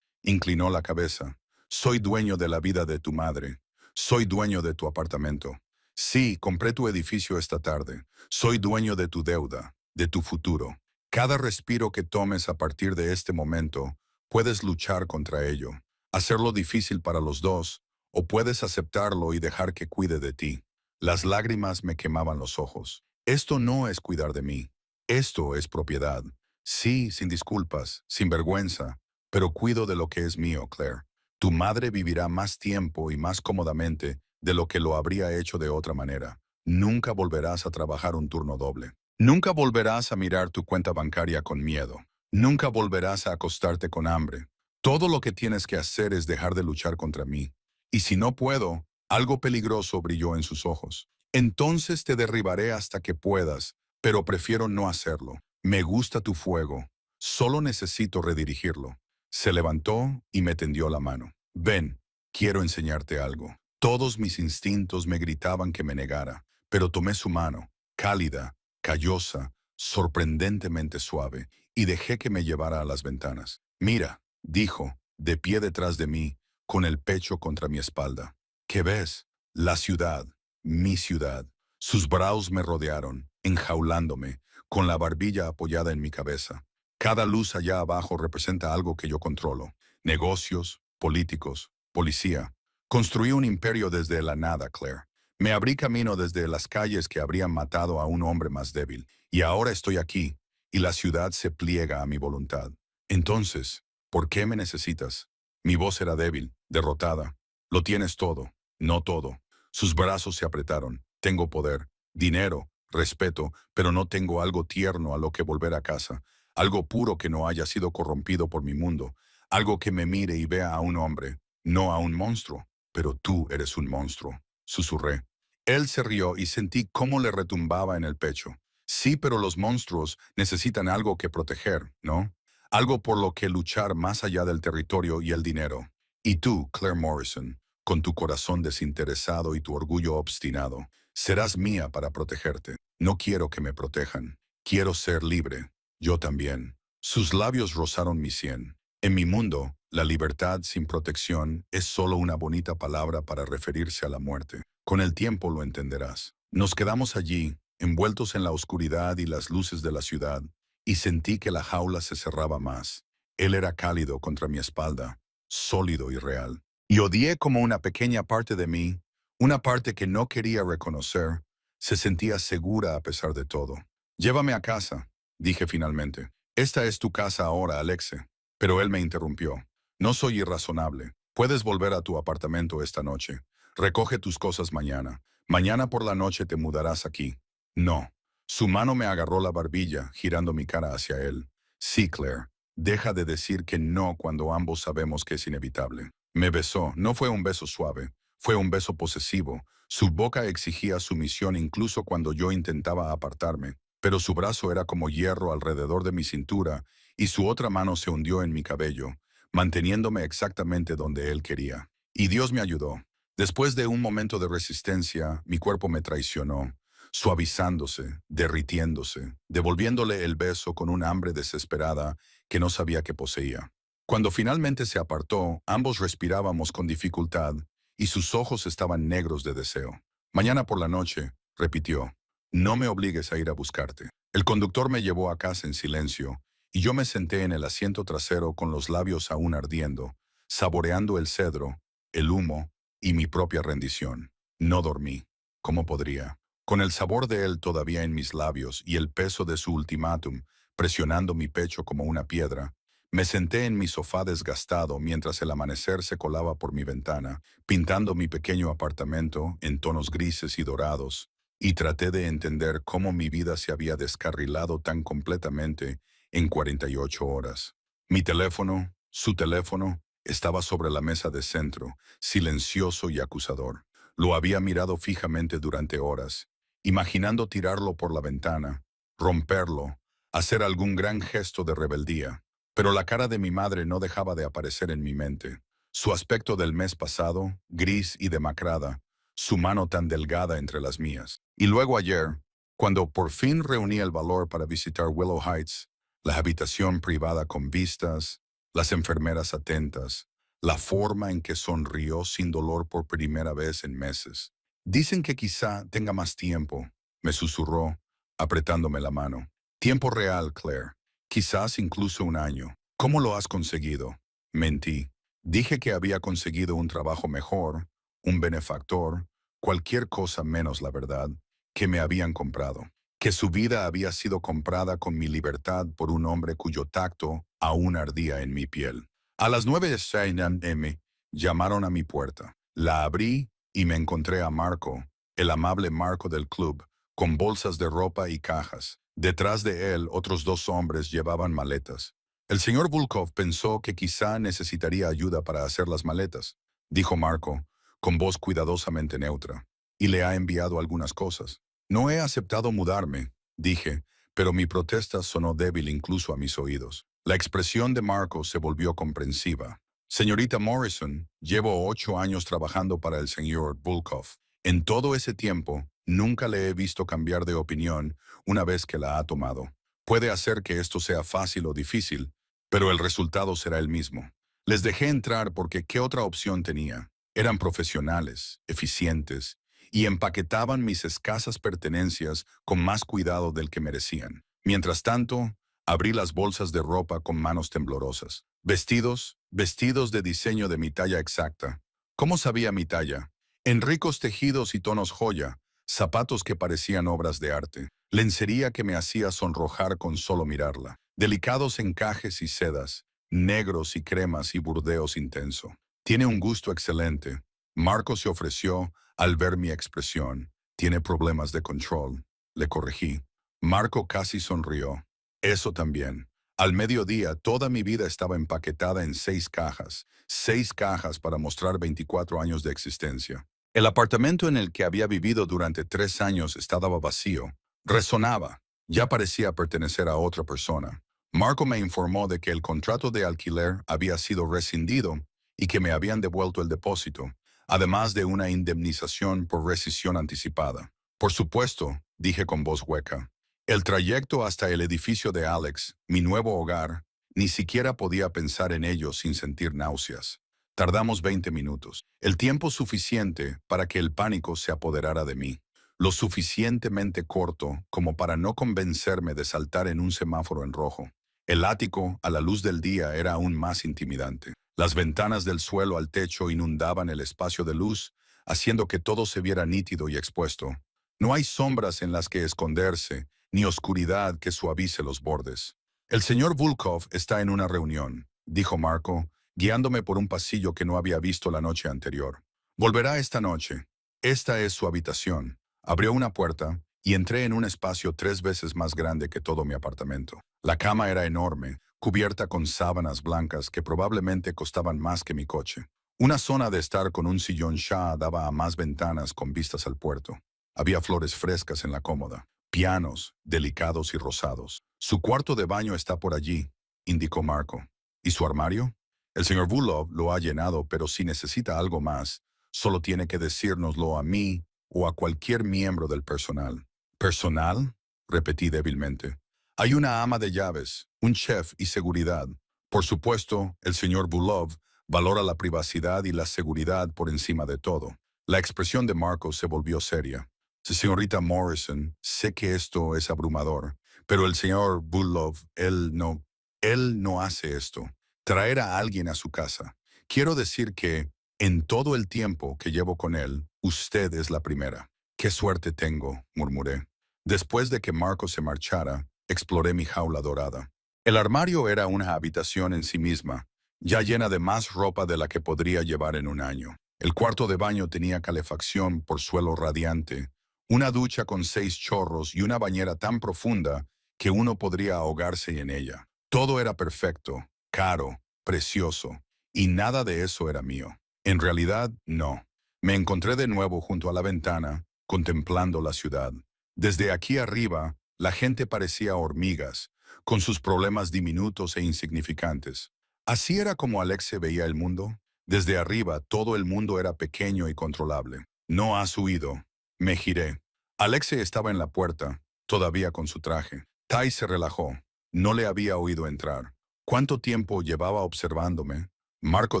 A: Inclinó la cabeza. «Soy dueño de la vida de tu madre. Soy dueño de tu apartamento. Sí, compré tu edificio esta tarde. Soy dueño de tu deuda, de tu futuro. Cada respiro que tomes a partir de este momento, puedes luchar contra ello, hacerlo difícil para los dos, o puedes aceptarlo y dejar que cuide de ti». Las lágrimas me quemaban los ojos. «Esto no es cuidar de mí. Esto es propiedad. Sí, sin disculpas, sin vergüenza, pero cuido de lo que es mío, Claire. Tu madre vivirá más tiempo y más cómodamente de lo que lo habría hecho de otra manera. Nunca volverás a trabajar un turno doble. Nunca volverás a mirar tu cuenta bancaria con miedo. Nunca volverás a acostarte con hambre. Todo lo que tienes que hacer es dejar de luchar contra mí. Y si no puedo», algo peligroso brilló en sus ojos, «entonces te derribaré hasta que puedas, pero prefiero no hacerlo. Me gusta tu fuego. Solo necesito redirigirlo». Se levantó y me tendió la mano. «Ven, quiero enseñarte algo». Todos mis instintos me gritaban que me negara, pero tomé su mano, cálida, callosa, sorprendentemente suave, y dejé que me llevara a las ventanas. «Mira», dijo, de pie detrás de mí, con el pecho contra mi espalda. «¿Qué ves?». La ciudad, mi ciudad. Sus brazos me rodearon, enjaulándome, con la barbilla apoyada en mi cabeza. Cada luz allá abajo representa algo que yo controlo. Negocios, políticos, policía. Construí un imperio desde la nada, Claire. Me abrí camino desde las calles que habrían matado a un hombre más débil. Y ahora estoy aquí, y la ciudad se pliega a mi voluntad. Entonces, ¿por qué me necesitas? Mi voz era débil, derrotada. Lo tienes todo, no todo. Sus brazos se apretaron. Tengo poder, dinero, respeto, pero no tengo algo tierno a lo que volver a casa. Algo puro que no haya sido corrompido por mi mundo. Algo que me mire y vea a un hombre, no a un monstruo. Pero tú eres un monstruo, susurré. Él se rió y sentí cómo le retumbaba en el pecho. Sí, pero los monstruos necesitan algo que proteger, ¿no? Algo por lo que luchar más allá del territorio y el dinero. Y tú, Claire Morrison, con tu corazón desinteresado y tu orgullo obstinado, serás mía para protegerte. No quiero que me protejan. Quiero ser libre. Yo también. Sus labios rozaron mi sien. En mi mundo, la libertad sin protección es solo una bonita palabra para referirse a la muerte. Con el tiempo lo entenderás. Nos quedamos allí, envueltos en la oscuridad y las luces de la ciudad, y sentí que la jaula se cerraba más. Él era cálido contra mi espalda, sólido y real. Y odié como una pequeña parte de mí, una parte que no quería reconocer, se sentía segura a pesar de todo. Llévame a casa, dije finalmente. Esta es tu casa ahora, Alexe. Pero él me interrumpió. No soy irrazonable. Puedes volver a tu apartamento esta noche. Recoge tus cosas mañana. Mañana por la noche te mudarás aquí. No. Su mano me agarró la barbilla, girando mi cara hacia él. Sí, Claire. Deja de decir que no cuando ambos sabemos que es inevitable. Me besó. No fue un beso suave. Fue un beso posesivo. Su boca exigía sumisión incluso cuando yo intentaba apartarme. Pero su brazo era como hierro alrededor de mi cintura y su otra mano se hundió en mi cabello, manteniéndome exactamente donde él quería. Y Dios me ayudó. Después de un momento de resistencia, mi cuerpo me traicionó, suavizándose, derritiéndose, devolviéndole el beso con un hambre desesperada que no sabía que poseía. Cuando finalmente se apartó, ambos respirábamos con dificultad y sus ojos estaban negros de deseo. Mañana por la noche, repitió, no me obligues a ir a buscarte. El conductor me llevó a casa en silencio y yo me senté en el asiento trasero con los labios aún ardiendo, saboreando el cedro, el humo y mi propia rendición. No dormí. ¿Cómo podría? Con el sabor de él todavía en mis labios y el peso de su ultimátum presionando mi pecho como una piedra, me senté en mi sofá desgastado mientras el amanecer se colaba por mi ventana, pintando mi pequeño apartamento en tonos grises y dorados, y traté de entender cómo mi vida se había descarrilado tan completamente en 48 horas. Mi teléfono, su teléfono, estaba sobre la mesa de centro, silencioso y acusador. Lo había mirado fijamente durante horas, imaginando tirarlo por la ventana, romperlo, hacer algún gran gesto de rebeldía. Pero la cara de mi madre no dejaba de aparecer en mi mente. Su aspecto del mes pasado, gris y demacrada, su mano tan delgada entre las mías. Y luego ayer, cuando por fin reuní el valor para visitar Willow Heights, la habitación privada con vistas, las enfermeras atentas, la forma en que sonrió sin dolor por primera vez en meses. Dicen que quizá tenga más tiempo, me susurró, apretándome la mano. Tiempo real, Claire. Quizás incluso un año. ¿Cómo lo has conseguido? Mentí. Dije que había conseguido un trabajo mejor, un benefactor, cualquier cosa menos la verdad, que me habían comprado. Que su vida había sido comprada con mi libertad por un hombre cuyo tacto aún ardía en mi piel. A las 9 a.m. llamaron a mi puerta. La abrí y me encontré a Marco, el amable Marco del club, con bolsas de ropa y cajas. Detrás de él, otros dos hombres llevaban maletas. El señor Volkov pensó que quizá necesitaría ayuda para hacer las maletas, dijo Marco, con voz cuidadosamente neutra, y le ha enviado algunas cosas. No he aceptado mudarme, dije, pero mi protesta sonó débil incluso a mis oídos. La expresión de Marco se volvió comprensiva. Señorita Morrison, llevo 8 años trabajando para el señor Volkov. En todo ese tiempo, nunca le he visto cambiar de opinión una vez que la ha tomado. Puede hacer que esto sea fácil o difícil, pero el resultado será el mismo. Les dejé entrar porque ¿qué otra opción tenía? Eran profesionales, eficientes, y empaquetaban mis escasas pertenencias con más cuidado del que merecían. Mientras tanto, abrí las bolsas de ropa con manos temblorosas. Vestidos de diseño de mi talla exacta. ¿Cómo sabía mi talla? En ricos tejidos y tonos joya, zapatos que parecían obras de arte, lencería que me hacía sonrojar con solo mirarla, delicados encajes y sedas, negros y cremas y burdeos intenso. Tiene un gusto excelente. Marco se ofreció al ver mi expresión. Tiene problemas de control. Le corregí. Marco casi sonrió. Eso también. Al mediodía, toda mi vida estaba empaquetada en 6 cajas para mostrar 24 años de existencia. El apartamento en el que había vivido durante 3 años estaba vacío. Resonaba. Ya parecía pertenecer a otra persona. Marco me informó de que el contrato de alquiler había sido rescindido y que me habían devuelto el depósito, además de una indemnización por rescisión anticipada. Por supuesto, dije con voz hueca. El trayecto hasta el edificio de Alex, mi nuevo hogar, ni siquiera podía pensar en ello sin sentir náuseas. Tardamos 20 minutos, el tiempo suficiente para que el pánico se apoderara de mí, lo suficientemente corto como para no convencerme de saltar en un semáforo en rojo. El ático, a la luz del día, era aún más intimidante. Las ventanas del suelo al techo inundaban el espacio de luz, haciendo que todo se viera nítido y expuesto. No hay sombras en las que esconderse, ni oscuridad que suavice los bordes. El señor Volkov está en una reunión, dijo Marco, guiándome por un pasillo que no había visto la noche anterior. Volverá esta noche. Esta es su habitación. Abrió una puerta y entré en un espacio 3 veces más grande que todo mi apartamento. La cama era enorme, cubierta con sábanas blancas que probablemente costaban más que mi coche. Una zona de estar con un sillón Shah daba a más ventanas con vistas al puerto. Había flores frescas en la cómoda, pianos, delicados y rosados. Su cuarto de baño está por allí, indicó Marco. ¿Y su armario? El señor Vulov lo ha llenado, pero si necesita algo más, solo tiene que decírnoslo a mí o a cualquier miembro del personal. ¿Personal? Repetí débilmente. Hay una ama de llaves, un chef y seguridad. Por supuesto, el señor Bulov valora la privacidad y la seguridad por encima de todo. La expresión de Marco se volvió seria. Señorita Morrison, sé que esto es abrumador, pero el señor Bulov, él no hace esto. Traer a alguien a su casa. Quiero decir que, en todo el tiempo que llevo con él, usted es la primera. Qué suerte tengo, murmuré. Después de que Marco se marchara, exploré mi jaula dorada. El armario era una habitación en sí misma, ya llena de más ropa de la que podría llevar en un año. El cuarto de baño tenía calefacción por suelo radiante, una ducha con 6 chorros y una bañera tan profunda que uno podría ahogarse en ella. Todo era perfecto, caro, precioso, y nada de eso era mío. En realidad, no. Me encontré de nuevo junto a la ventana, contemplando la ciudad. Desde aquí arriba, la gente parecía hormigas, con sus problemas diminutos e insignificantes. Así era como Alexe veía el mundo. Desde arriba, todo el mundo era pequeño y controlable. No has huido. Me giré. Alexe estaba en la puerta, todavía con su traje. Tai se relajó. No le había oído entrar. ¿Cuánto tiempo llevaba observándome? Marco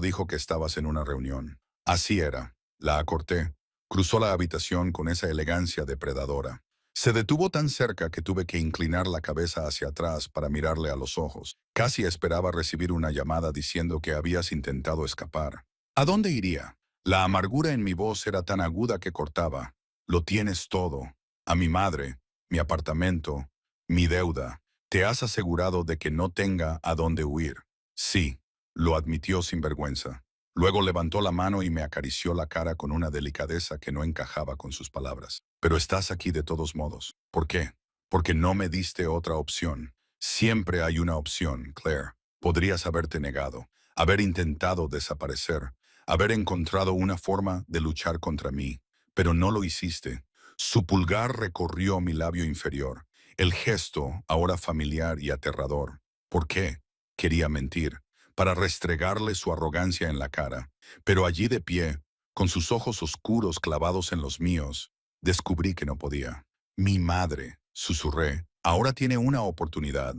A: dijo que estabas en una reunión. Así era. La acorté. Cruzó la habitación con esa elegancia depredadora. Se detuvo tan cerca que tuve que inclinar la cabeza hacia atrás para mirarle a los ojos. Casi esperaba recibir una llamada diciendo que habías intentado escapar. ¿A dónde iría? La amargura en mi voz era tan aguda que cortaba. Lo tienes todo. A mi madre, mi apartamento, mi deuda. ¿Te has asegurado de que no tenga a dónde huir? Sí, lo admitió sin vergüenza. Luego levantó la mano y me acarició la cara con una delicadeza que no encajaba con sus palabras. Pero estás aquí de todos modos. ¿Por qué? Porque no me diste otra opción. Siempre hay una opción, Claire. Podrías haberte negado, haber intentado desaparecer, haber encontrado una forma de luchar contra mí, pero no lo hiciste. Su pulgar recorrió mi labio inferior, el gesto ahora familiar y aterrador. ¿Por qué? Quería mentir, para restregarle su arrogancia en la cara, pero allí de pie, con sus ojos oscuros clavados en los míos, descubrí que no podía. Mi madre, susurré, ahora tiene una oportunidad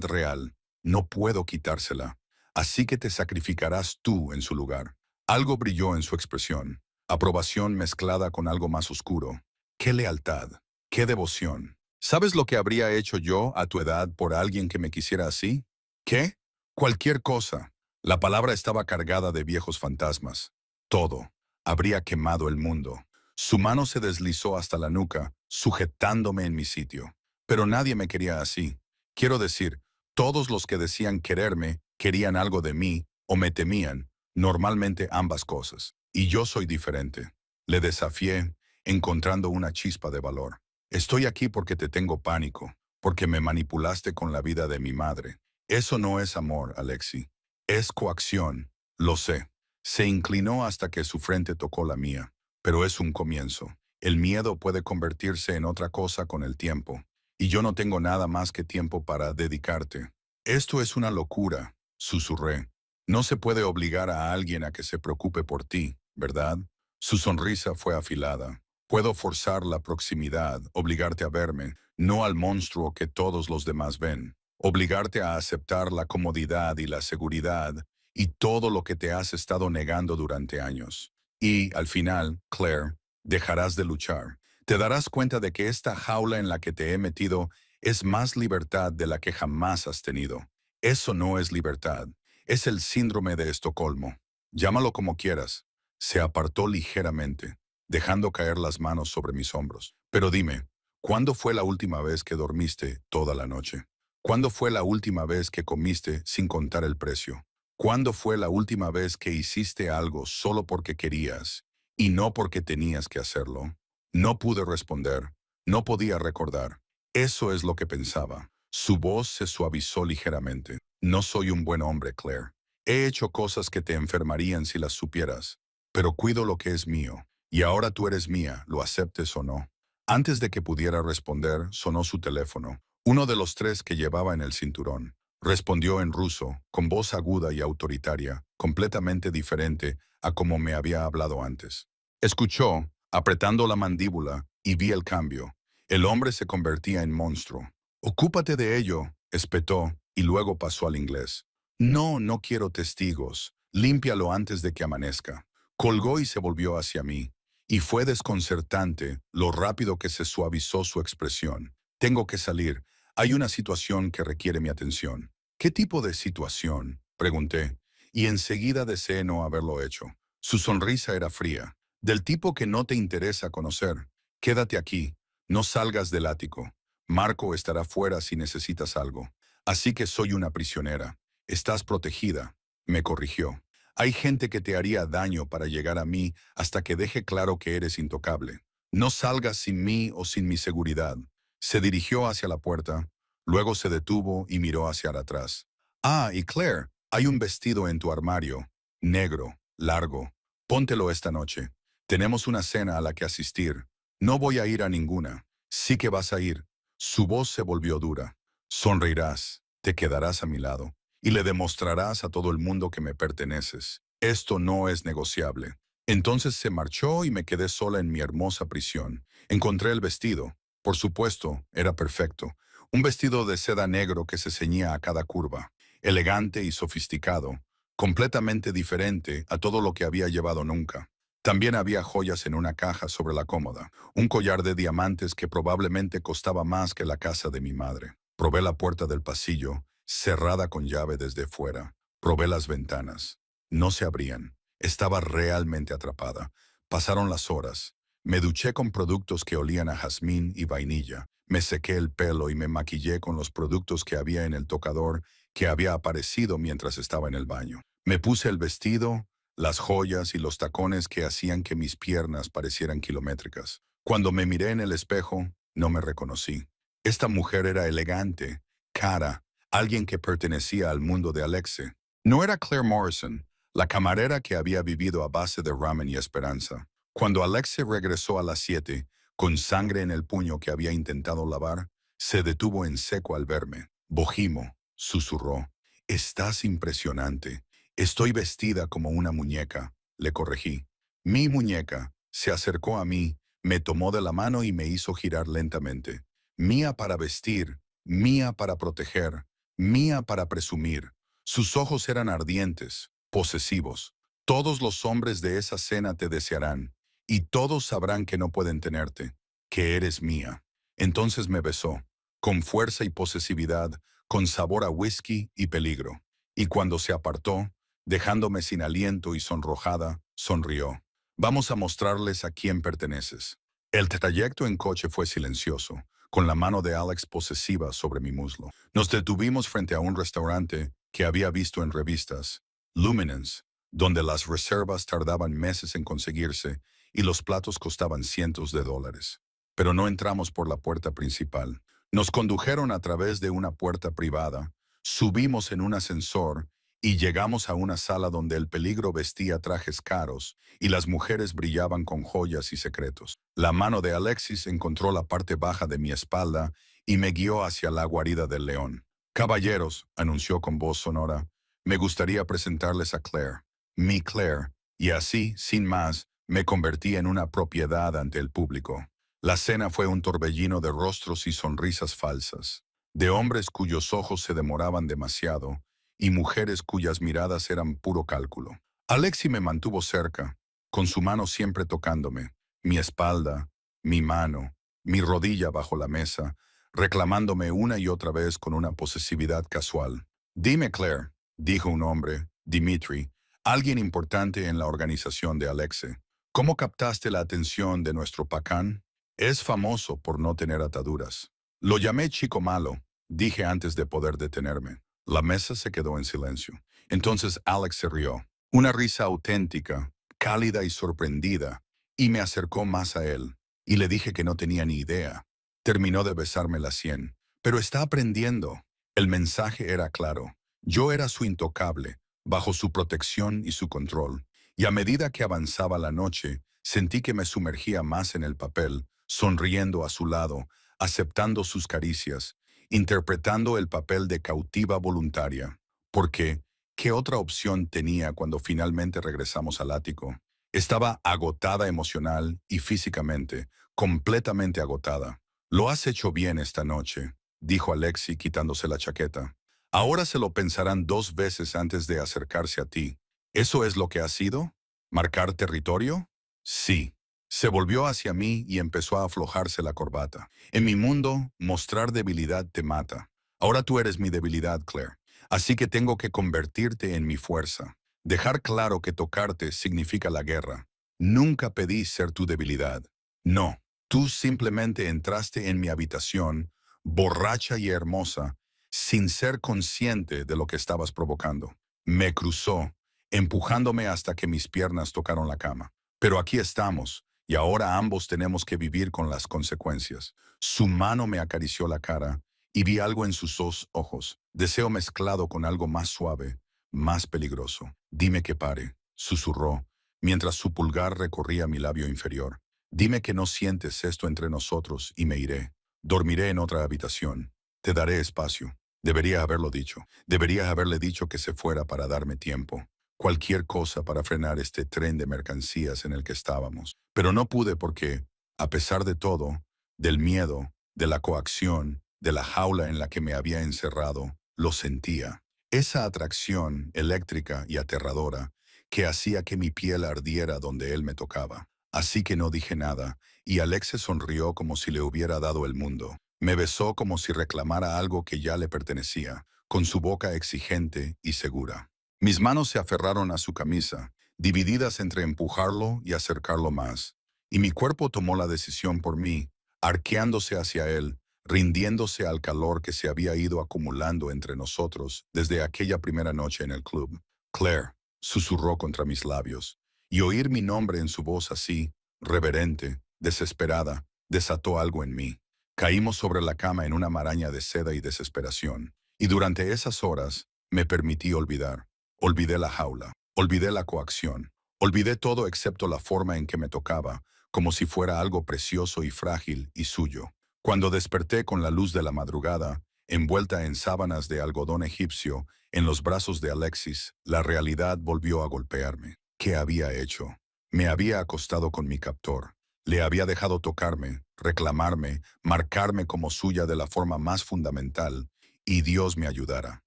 A: real. No puedo quitársela. Así que te sacrificarás tú en su lugar. Algo brilló en su expresión. Aprobación mezclada con algo más oscuro. ¡Qué lealtad! ¡Qué devoción! ¿Sabes lo que habría hecho yo a tu edad por alguien que me quisiera así? ¿Qué? Cualquier cosa. La palabra estaba cargada de viejos fantasmas. Todo. Habría quemado el mundo. Su mano se deslizó hasta la nuca, sujetándome en mi sitio. Pero nadie me quería así. Quiero decir, todos los que decían quererme querían algo de mí o me temían, normalmente ambas cosas. Y yo soy diferente. Le desafié, encontrando una chispa de valor. Estoy aquí porque te tengo pánico, porque me manipulaste con la vida de mi madre. Eso no es amor, Alexi. Es coacción. Lo sé. Se inclinó hasta que su frente tocó la mía. Pero es un comienzo. El miedo puede convertirse en otra cosa con el tiempo. Y yo no tengo nada más que tiempo para dedicarte. Esto es una locura, susurré. No se puede obligar a alguien a que se preocupe por ti, ¿verdad? Su sonrisa fue afilada. Puedo forzar la proximidad, obligarte a verme, no al monstruo que todos los demás ven. Obligarte a aceptar la comodidad y la seguridad y todo lo que te has estado negando durante años. Y, al final, Claire, dejarás de luchar. Te darás cuenta de que esta jaula en la que te he metido es más libertad de la que jamás has tenido. Eso no es libertad, es el síndrome de Estocolmo. Llámalo como quieras. Se apartó ligeramente, dejando caer las manos sobre mis hombros. Pero dime, ¿cuándo fue la última vez que dormiste toda la noche? ¿Cuándo fue la última vez que comiste sin contar el precio? ¿Cuándo fue la última vez que hiciste algo solo porque querías y no porque tenías que hacerlo? No pude responder, no podía recordar. Eso es lo que pensaba. Su voz se suavizó ligeramente. No soy un buen hombre, Claire. He hecho cosas que te enfermarían si las supieras, pero cuido lo que es mío. Y ahora tú eres mía, lo aceptes o no. Antes de que pudiera responder, sonó su teléfono. Uno de los tres que llevaba en el cinturón. Respondió en ruso, con voz aguda y autoritaria, completamente diferente a como me había hablado antes. Escuchó, apretando la mandíbula, y vi el cambio. El hombre se convertía en monstruo. Ocúpate de ello, espetó, y luego pasó al inglés. No, no quiero testigos. Límpialo antes de que amanezca. Colgó y se volvió hacia mí. Y fue desconcertante lo rápido que se suavizó su expresión. Tengo que salir. Hay una situación que requiere mi atención. ¿Qué tipo de situación? Pregunté, y enseguida deseé no haberlo hecho. Su sonrisa era fría. Del tipo que no te interesa conocer. Quédate aquí. No salgas del ático. Marco estará fuera si necesitas algo. Así que soy una prisionera. Estás protegida, me corrigió. Hay gente que te haría daño para llegar a mí hasta que deje claro que eres intocable. No salgas sin mí o sin mi seguridad. Se dirigió hacia la puerta, luego se detuvo y miró hacia atrás. Ah, y Claire, hay un vestido en tu armario, negro, largo. Póntelo esta noche. Tenemos una cena a la que asistir. No voy a ir a ninguna. Sí que vas a ir. Su voz se volvió dura. Sonreirás, te quedarás a mi lado y le demostrarás a todo el mundo que me perteneces. Esto no es negociable. Entonces se marchó y me quedé sola en mi hermosa prisión. Encontré el vestido. Por supuesto, era perfecto. Un vestido de seda negro que se ceñía a cada curva. Elegante y sofisticado. Completamente diferente a todo lo que había llevado nunca. También había joyas en una caja sobre la cómoda. Un collar de diamantes que probablemente costaba más que la casa de mi madre. Probé la puerta del pasillo, cerrada con llave desde fuera. Probé las ventanas. No se abrían. Estaba realmente atrapada. Pasaron las horas. Me duché con productos que olían a jazmín y vainilla. Me sequé el pelo y me maquillé con los productos que había en el tocador que había aparecido mientras estaba en el baño. Me puse el vestido, las joyas y los tacones que hacían que mis piernas parecieran kilométricas. Cuando me miré en el espejo, no me reconocí. Esta mujer era elegante, cara, alguien que pertenecía al mundo de Alexe. No era Claire Morrison, la camarera que había vivido a base de ramen y esperanza. Cuando Alexe regresó a las 7, con sangre en el puño que había intentado lavar, se detuvo en seco al verme. Bojimo, susurró. Estás impresionante. Estoy vestida como una muñeca, le corregí. Mi muñeca se acercó a mí, me tomó de la mano y me hizo girar lentamente. Mía para vestir, mía para proteger, mía para presumir. Sus ojos eran ardientes, posesivos. Todos los hombres de esa cena te desearán, y todos sabrán que no pueden tenerte, que eres mía. Entonces me besó, con fuerza y posesividad, con sabor a whisky y peligro. Y cuando se apartó, dejándome sin aliento y sonrojada, sonrió. Vamos a mostrarles a quién perteneces. El trayecto en coche fue silencioso, con la mano de Alex posesiva sobre mi muslo. Nos detuvimos frente a un restaurante que había visto en revistas, Luminance, donde las reservas tardaban meses en conseguirse y los platos costaban cientos de dólares. Pero no entramos por la puerta principal. Nos condujeron a través de una puerta privada, subimos en un ascensor y llegamos a una sala donde el peligro vestía trajes caros y las mujeres brillaban con joyas y secretos. La mano de Alexis encontró la parte baja de mi espalda y me guió hacia la guarida del león. Caballeros, anunció con voz sonora, me gustaría presentarles a Claire, mi Claire, y así, sin más, me convertí en una propiedad ante el público. La cena fue un torbellino de rostros y sonrisas falsas, de hombres cuyos ojos se demoraban demasiado y mujeres cuyas miradas eran puro cálculo. Alexi me mantuvo cerca, con su mano siempre tocándome, mi espalda, mi mano, mi rodilla bajo la mesa, reclamándome una y otra vez con una posesividad casual. Dime, Claire, dijo un hombre, Dimitri, alguien importante en la organización de Alexe. ¿Cómo captaste la atención de nuestro pacán? Es famoso por no tener ataduras. Lo llamé chico malo, dije antes de poder detenerme. La mesa se quedó en silencio. Entonces Alex se rió. Una risa auténtica, cálida y sorprendida, y me acercó más a él. Y le dije que no tenía ni idea. Terminó de besarme la sien. Pero está aprendiendo. El mensaje era claro. Yo era su intocable, bajo su protección y su control. Y a medida que avanzaba la noche, sentí que me sumergía más en el papel, sonriendo a su lado, aceptando sus caricias, interpretando el papel de cautiva voluntaria. Porque, ¿qué otra opción tenía cuando finalmente regresamos al ático? Estaba agotada emocional y físicamente, completamente agotada. Lo has hecho bien esta noche, dijo Alexi quitándose la chaqueta. Ahora se lo pensarán 2 veces antes de acercarse a ti. ¿Eso es lo que ha sido? ¿Marcar territorio? Sí. Se volvió hacia mí y empezó a aflojarse la corbata. En mi mundo, mostrar debilidad te mata. Ahora tú eres mi debilidad, Claire. Así que tengo que convertirte en mi fuerza. Dejar claro que tocarte significa la guerra. Nunca pedí ser tu debilidad. No, tú simplemente entraste en mi habitación, borracha y hermosa, sin ser consciente de lo que estabas provocando. Me cruzó, empujándome hasta que mis piernas tocaron la cama. Pero aquí estamos, y ahora ambos tenemos que vivir con las consecuencias. Su mano me acarició la cara, y vi algo en sus ojos, deseo mezclado con algo más suave, más peligroso. Dime que pare, susurró, mientras su pulgar recorría mi labio inferior. Dime que no sientes esto entre nosotros y me iré. Dormiré en otra habitación. Te daré espacio. Debería haberlo dicho. Debería haberle dicho que se fuera para darme tiempo. Cualquier cosa para frenar este tren de mercancías en el que estábamos. Pero no pude porque, a pesar de todo, del miedo, de la coacción, de la jaula en la que me había encerrado, lo sentía. Esa atracción eléctrica y aterradora que hacía que mi piel ardiera donde él me tocaba. Así que no dije nada, y Alex se sonrió como si le hubiera dado el mundo. Me besó como si reclamara algo que ya le pertenecía, con su boca exigente y segura. Mis manos se aferraron a su camisa, divididas entre empujarlo y acercarlo más, y mi cuerpo tomó la decisión por mí, arqueándose hacia él, rindiéndose al calor que se había ido acumulando entre nosotros desde aquella primera noche en el club. Claire, susurró contra mis labios, y oír mi nombre en su voz así, reverente, desesperada, desató algo en mí. Caímos sobre la cama en una maraña de seda y desesperación, y durante esas horas me permití olvidar. Olvidé la jaula, olvidé la coacción, olvidé todo excepto la forma en que me tocaba, como si fuera algo precioso y frágil y suyo. Cuando desperté con la luz de la madrugada, envuelta en sábanas de algodón egipcio, en los brazos de Alexis, la realidad volvió a golpearme. ¿Qué había hecho? Me había acostado con mi captor. Le había dejado tocarme, reclamarme, marcarme como suya de la forma más fundamental, y Dios me ayudara.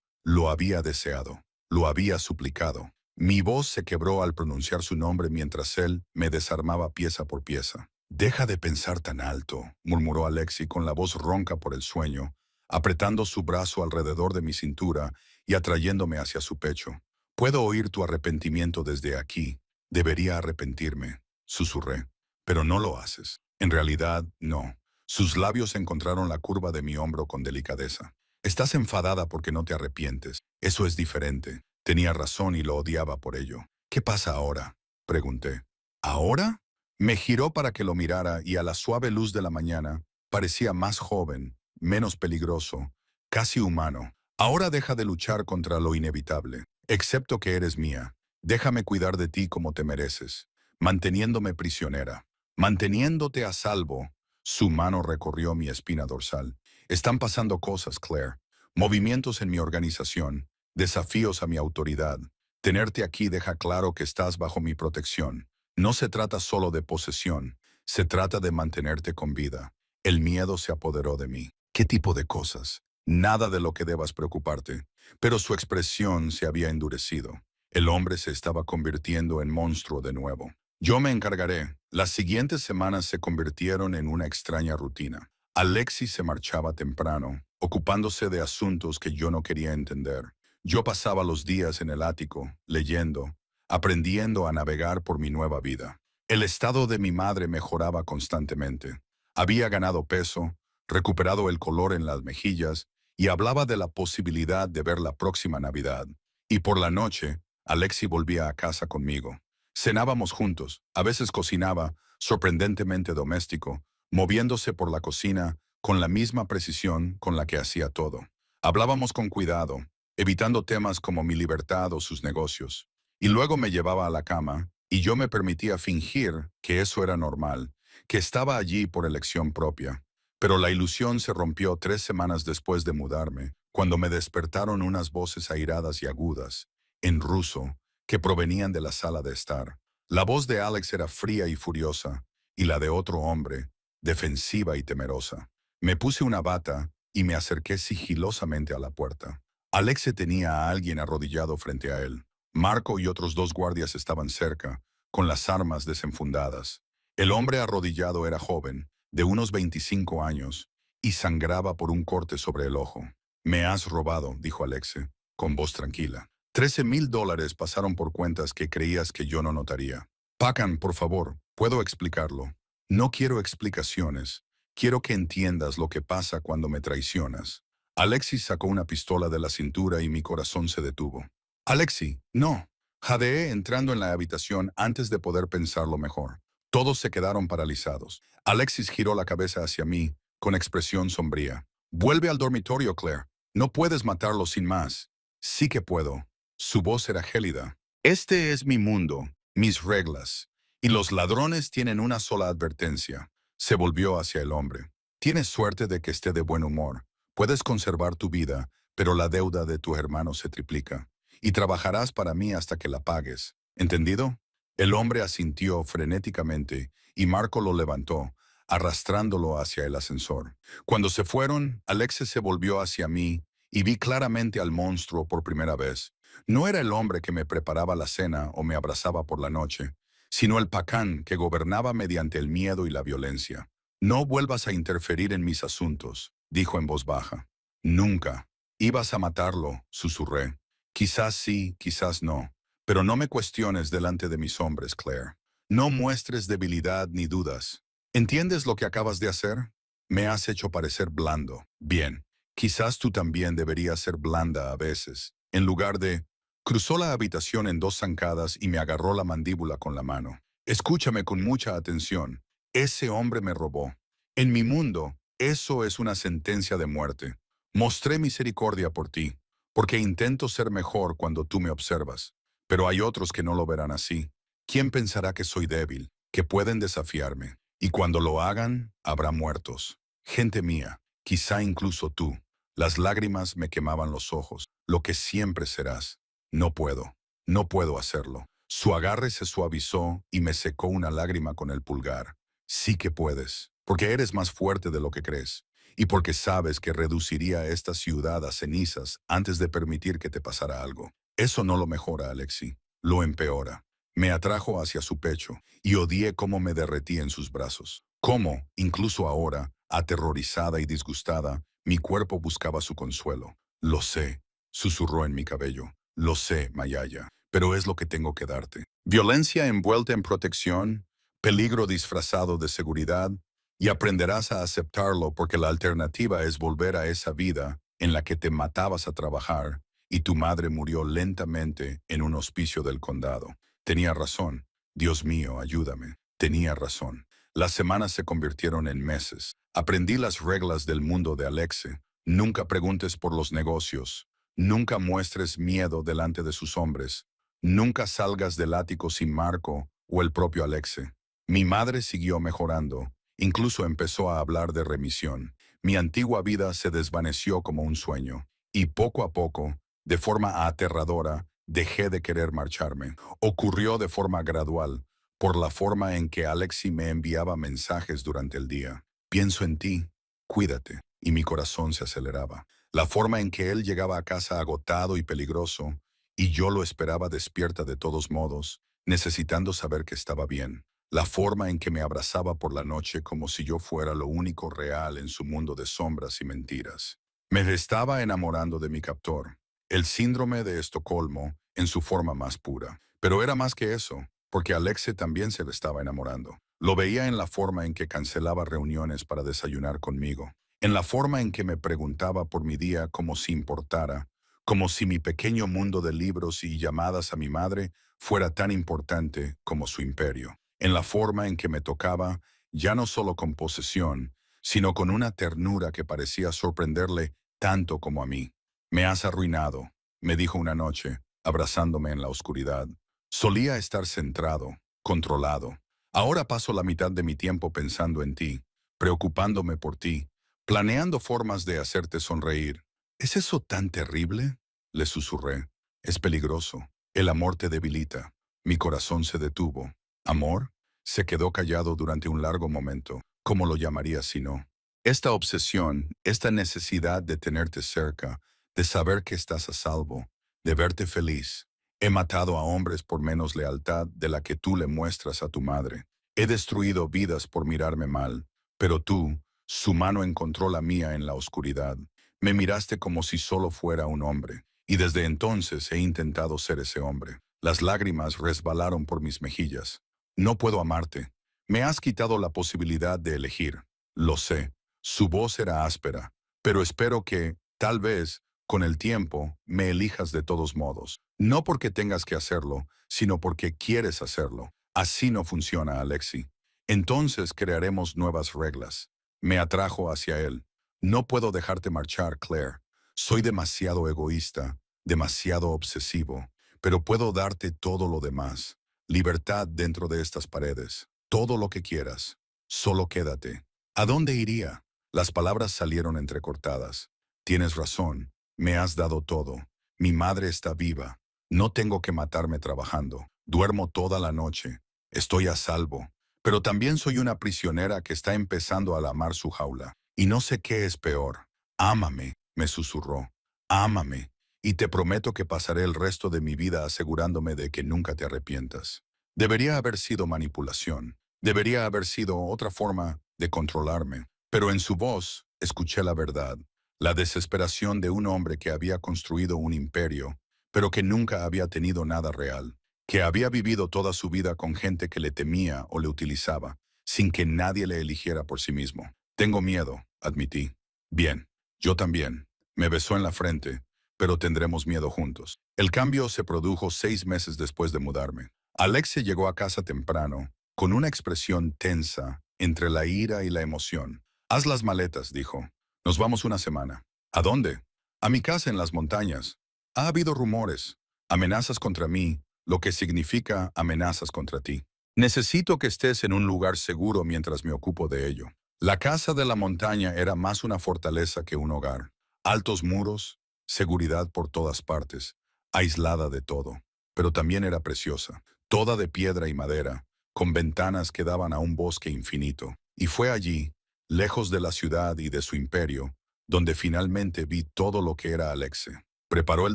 A: Lo había deseado, lo había suplicado. Mi voz se quebró al pronunciar su nombre mientras él me desarmaba pieza por pieza. Deja de pensar tan alto, murmuró Alexi con la voz ronca por el sueño, apretando su brazo alrededor de mi cintura y atrayéndome hacia su pecho. Puedo oír tu arrepentimiento desde aquí. Debería arrepentirme, susurré. Pero no lo haces. En realidad, no. Sus labios encontraron la curva de mi hombro con delicadeza. Estás enfadada porque no te arrepientes. Eso es diferente. Tenía razón y lo odiaba por ello. ¿Qué pasa ahora?, pregunté. ¿Ahora? Me giró para que lo mirara y a la suave luz de la mañana parecía más joven, menos peligroso, casi humano. Ahora deja de luchar contra lo inevitable, excepto que eres mía. Déjame cuidar de ti como te mereces, manteniéndome prisionera, manteniéndote a salvo. Su mano recorrió mi espina dorsal. Están pasando cosas, Claire. Movimientos en mi organización, desafíos a mi autoridad. Tenerte aquí deja claro que estás bajo mi protección. No se trata solo de posesión, se trata de mantenerte con vida. El miedo se apoderó de mí. ¿Qué tipo de cosas? Nada de lo que debas preocuparte. Pero su expresión se había endurecido. El hombre se estaba convirtiendo en monstruo de nuevo. Yo me encargaré. Las siguientes semanas se convirtieron en una extraña rutina. Alexis se marchaba temprano, ocupándose de asuntos que yo no quería entender. Yo pasaba los días en el ático, leyendo, aprendiendo a navegar por mi nueva vida. El estado de mi madre mejoraba constantemente. Había ganado peso, recuperado el color en las mejillas y hablaba de la posibilidad de ver la próxima Navidad. Y por la noche, Alexi volvía a casa conmigo. Cenábamos juntos, a veces cocinaba, sorprendentemente doméstico, moviéndose por la cocina con la misma precisión con la que hacía todo. Hablábamos con cuidado, evitando temas como mi libertad o sus negocios. Y luego me llevaba a la cama, y yo me permitía fingir que eso era normal, que estaba allí por elección propia. Pero la ilusión se rompió 3 semanas después de mudarme, cuando me despertaron unas voces airadas y agudas, en ruso, que provenían de la sala de estar. La voz de Alex era fría y furiosa, y la de otro hombre, defensiva y temerosa. Me puse una bata y me acerqué sigilosamente a la puerta. Alexe tenía a alguien arrodillado frente a él. Marco y otros 2 guardias estaban cerca, con las armas desenfundadas. El hombre arrodillado era joven, de unos 25 años, y sangraba por un corte sobre el ojo. «Me has robado», dijo Alexe, con voz tranquila. $13,000 pasaron por cuentas que creías que yo no notaría. Pacan, por favor, puedo explicarlo. No quiero explicaciones. Quiero que entiendas lo que pasa cuando me traicionas. Alexis sacó una pistola de la cintura y mi corazón se detuvo. Alexi, no. Jadeé entrando en la habitación antes de poder pensarlo mejor. Todos se quedaron paralizados. Alexis giró la cabeza hacia mí, con expresión sombría. Vuelve al dormitorio, Claire. No puedes matarlo sin más. Sí que puedo. Su voz era gélida. Este es mi mundo, mis reglas. Y los ladrones tienen una sola advertencia. Se volvió hacia el hombre. Tienes suerte de que esté de buen humor. Puedes conservar tu vida, pero la deuda de tu hermano se triplica. Y trabajarás para mí hasta que la pagues. ¿Entendido? El hombre asintió frenéticamente y Marco lo levantó, arrastrándolo hacia el ascensor. Cuando se fueron, Alexis se volvió hacia mí y vi claramente al monstruo por primera vez. No era el hombre que me preparaba la cena o me abrazaba por la noche, sino el pacán que gobernaba mediante el miedo y la violencia. «No vuelvas a interferir en mis asuntos», dijo en voz baja. «Nunca. Ibas a matarlo», susurré. «Quizás sí, quizás no. Pero no me cuestiones delante de mis hombres, Claire. No muestres debilidad ni dudas. ¿Entiendes lo que acabas de hacer? Me has hecho parecer blando. Bien, quizás tú también deberías ser blanda a veces. En lugar de... Cruzó la habitación en 2 zancadas y me agarró la mandíbula con la mano. Escúchame con mucha atención. Ese hombre me robó. En mi mundo, eso es una sentencia de muerte. Mostré misericordia por ti, porque intento ser mejor cuando tú me observas. Pero hay otros que no lo verán así. ¿Quién pensará que soy débil, que pueden desafiarme? Y cuando lo hagan, habrá muertos. Gente mía, quizá incluso tú. Las lágrimas me quemaban los ojos. Lo que siempre serás. No puedo. No puedo hacerlo. Su agarre se suavizó y me secó una lágrima con el pulgar. Sí que puedes, porque eres más fuerte de lo que crees. Y porque sabes que reduciría esta ciudad a cenizas antes de permitir que te pasara algo. Eso no lo mejora, Alexi. lo empeora. Me atrajo hacia su pecho y odié cómo me derretí en sus brazos. Cómo, incluso ahora, aterrorizada y disgustada, mi cuerpo buscaba su consuelo. Lo sé, susurró en mi cabello. Lo sé, Mayaya, pero es lo que tengo que darte. Violencia envuelta en protección, peligro disfrazado de seguridad, y aprenderás a aceptarlo porque la alternativa es volver a esa vida en la que te matabas a trabajar y tu madre murió lentamente en un hospicio del condado. Tenía razón. Dios mío, ayúdame. Tenía razón. Las semanas se convirtieron en meses. Aprendí las reglas del mundo de Alexe. Nunca preguntes por los negocios. Nunca muestres miedo delante de sus hombres. Nunca salgas del ático sin Marco o el propio Alexe. Mi madre siguió mejorando. Incluso empezó a hablar de remisión. Mi antigua vida se desvaneció como un sueño. Y poco a poco, de forma aterradora, dejé de querer marcharme. Ocurrió de forma gradual, por la forma en que Alexi me enviaba mensajes durante el día. Pienso en ti, cuídate. Y mi corazón se aceleraba. La forma en que él llegaba a casa agotado y peligroso, y yo lo esperaba despierta de todos modos, necesitando saber que estaba bien. La forma en que me abrazaba por la noche como si yo fuera lo único real en su mundo de sombras y mentiras. Me estaba enamorando de mi captor, el síndrome de Estocolmo en su forma más pura. Pero era más que eso, porque Alexe también se le estaba enamorando. Lo veía en la forma en que cancelaba reuniones para desayunar conmigo, en la forma en que me preguntaba por mi día como si importara, como si mi pequeño mundo de libros y llamadas a mi madre fuera tan importante como su imperio, en la forma en que me tocaba, ya no solo con posesión, sino con una ternura que parecía sorprenderle tanto como a mí. Me has arruinado, me dijo una noche, abrazándome en la oscuridad. Solía estar centrado, controlado. Ahora paso la mitad de mi tiempo pensando en ti, preocupándome por ti, planeando formas de hacerte sonreír. ¿Es eso tan terrible? Le susurré. Es peligroso. El amor te debilita. Mi corazón se detuvo. ¿Amor? Se quedó callado durante un largo momento. ¿Cómo lo llamaría si no? Esta obsesión, esta necesidad de tenerte cerca, de saber que estás a salvo, de verte feliz. He matado a hombres por menos lealtad de la que tú le muestras a tu madre. He destruido vidas por mirarme mal, pero tú, su mano encontró la mía en la oscuridad. Me miraste como si solo fuera un hombre, y desde entonces he intentado ser ese hombre. Las lágrimas resbalaron por mis mejillas. No puedo amarte. Me has quitado la posibilidad de elegir. Lo sé. Su voz era áspera, pero espero que, tal vez, con el tiempo, me elijas de todos modos. No porque tengas que hacerlo, sino porque quieres hacerlo. Así no funciona, Alexi. Entonces crearemos nuevas reglas. Me atrajo hacia él. No puedo dejarte marchar, Claire. Soy demasiado egoísta, demasiado obsesivo, pero puedo darte todo lo demás. Libertad dentro de estas paredes. Todo lo que quieras. Solo quédate. ¿A dónde iría? Las palabras salieron entrecortadas. Tienes razón. Me has dado todo. Mi madre está viva. No tengo que matarme trabajando. Duermo toda la noche. Estoy a salvo. Pero también soy una prisionera que está empezando a amar su jaula. Y no sé qué es peor. Ámame, me susurró. Ámame. Y te prometo que pasaré el resto de mi vida asegurándome de que nunca te arrepientas. Debería haber sido manipulación. Debería haber sido otra forma de controlarme. Pero en su voz escuché la verdad. La desesperación de un hombre que había construido un imperio, pero que nunca había tenido nada real, que había vivido toda su vida con gente que le temía o le utilizaba, sin que nadie le eligiera por sí mismo. Tengo miedo, admití. Bien, yo también. Me besó en la frente, pero tendremos miedo juntos. El cambio se produjo 6 meses después de mudarme. Alexia llegó a casa temprano, con una expresión tensa entre la ira y la emoción. Haz las maletas, dijo. Nos vamos una semana. ¿A dónde? A mi casa en las montañas. Ha habido rumores, amenazas contra mí, lo que significa amenazas contra ti. Necesito que estés en un lugar seguro mientras me ocupo de ello. La casa de la montaña era más una fortaleza que un hogar. Altos muros, seguridad por todas partes, aislada de todo. Pero también era preciosa, toda de piedra y madera, con ventanas que daban a un bosque infinito. Y fue allí, lejos de la ciudad y de su imperio, donde finalmente vi todo lo que era Alexe. Preparó el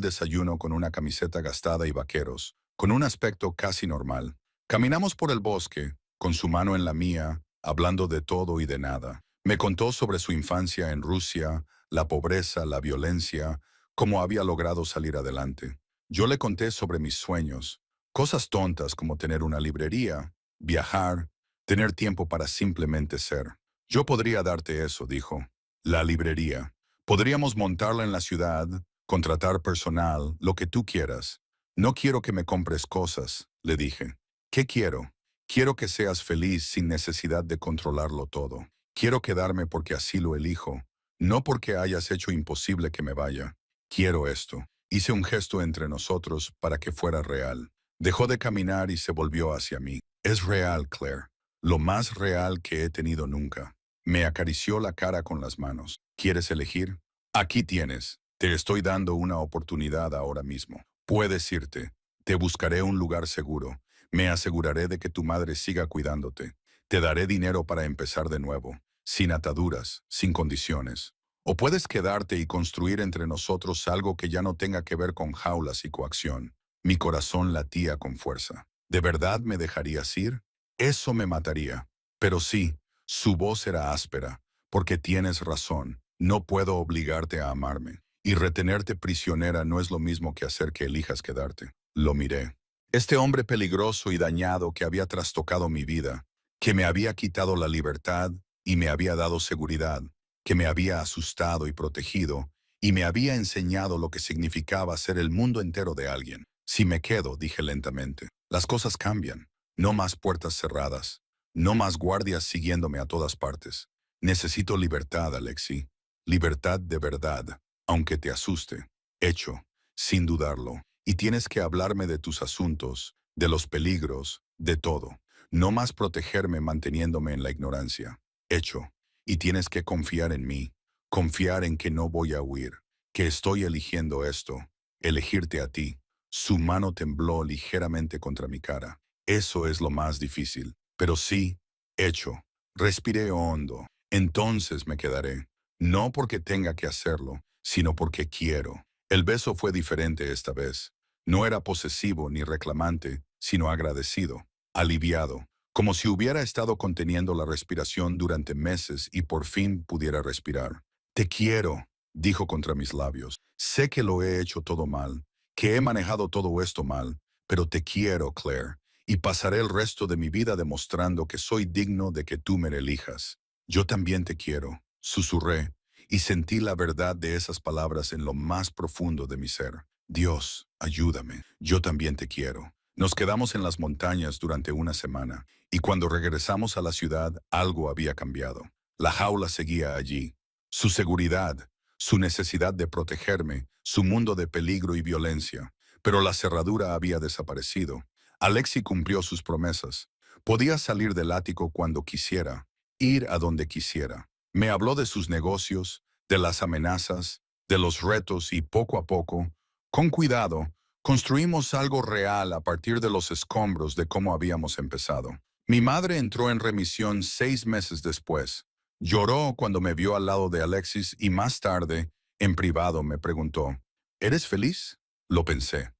A: desayuno con una camiseta gastada y vaqueros, con un aspecto casi normal. Caminamos por el bosque, con su mano en la mía, hablando de todo y de nada. Me contó sobre su infancia en Rusia, la pobreza, la violencia, cómo había logrado salir adelante. Yo le conté sobre mis sueños, cosas tontas como tener una librería, viajar, tener tiempo para simplemente ser. Yo podría darte eso, dijo. La librería. Podríamos montarla en la ciudad, contratar personal, lo que tú quieras. No quiero que me compres cosas, le dije. ¿Qué quiero? Quiero que seas feliz sin necesidad de controlarlo todo. Quiero quedarme porque así lo elijo, no porque hayas hecho imposible que me vaya. Quiero esto. Hice un gesto entre nosotros para que fuera real. Dejó de caminar y se volvió hacia mí. Es real, Claire. Lo más real que he tenido nunca. Me acarició la cara con las manos. ¿Quieres elegir? Aquí tienes. Te estoy dando una oportunidad ahora mismo. Puedes irte. Te buscaré un lugar seguro. Me aseguraré de que tu madre siga cuidándote. Te daré dinero para empezar de nuevo, sin ataduras, sin condiciones. O puedes quedarte y construir entre nosotros algo que ya no tenga que ver con jaulas y coacción. Mi corazón latía con fuerza. ¿De verdad me dejarías ir? Eso me mataría. Pero sí, su voz era áspera, porque tienes razón. No puedo obligarte a amarme. Y retenerte prisionera no es lo mismo que hacer que elijas quedarte. Lo miré. Este hombre peligroso y dañado que había trastocado mi vida, que me había quitado la libertad y me había dado seguridad, que me había asustado y protegido, y me había enseñado lo que significaba ser el mundo entero de alguien. Si me quedo, dije lentamente, las cosas cambian. No más puertas cerradas, no más guardias siguiéndome a todas partes. Necesito libertad, Alexi. Libertad de verdad, aunque te asuste. Hecho, sin dudarlo. Y tienes que hablarme de tus asuntos, de los peligros, de todo. No más protegerme manteniéndome en la ignorancia. Hecho. Y tienes que confiar en mí. Confiar en que no voy a huir. Que estoy eligiendo esto. Elegirte a ti. Su mano tembló ligeramente contra mi cara. Eso es lo más difícil. Pero sí, hecho. Respiré hondo. Entonces me quedaré. No porque tenga que hacerlo, sino porque quiero. El beso fue diferente esta vez. No era posesivo ni reclamante, sino agradecido, aliviado, como si hubiera estado conteniendo la respiración durante meses y por fin pudiera respirar. Te quiero, dijo contra mis labios. Sé que lo he hecho todo mal, que he manejado todo esto mal, pero te quiero, Claire, y pasaré el resto de mi vida demostrando que soy digno de que tú me elijas. Yo también te quiero, susurré, y sentí la verdad de esas palabras en lo más profundo de mi ser. Dios, ayúdame, yo también te quiero. Nos quedamos en las montañas durante una semana, y cuando regresamos a la ciudad, algo había cambiado. La jaula seguía allí. Su seguridad, su necesidad de protegerme, su mundo de peligro y violencia. Pero la cerradura había desaparecido. Alexi cumplió sus promesas. Podía salir del ático cuando quisiera, ir a donde quisiera. Me habló de sus negocios, de las amenazas, de los retos y poco a poco, con cuidado, construimos algo real a partir de los escombros de cómo habíamos empezado. Mi madre entró en remisión 6 meses después. Lloró cuando me vio al lado de Alexis y más tarde, en privado, me preguntó, ¿eres feliz? Lo pensé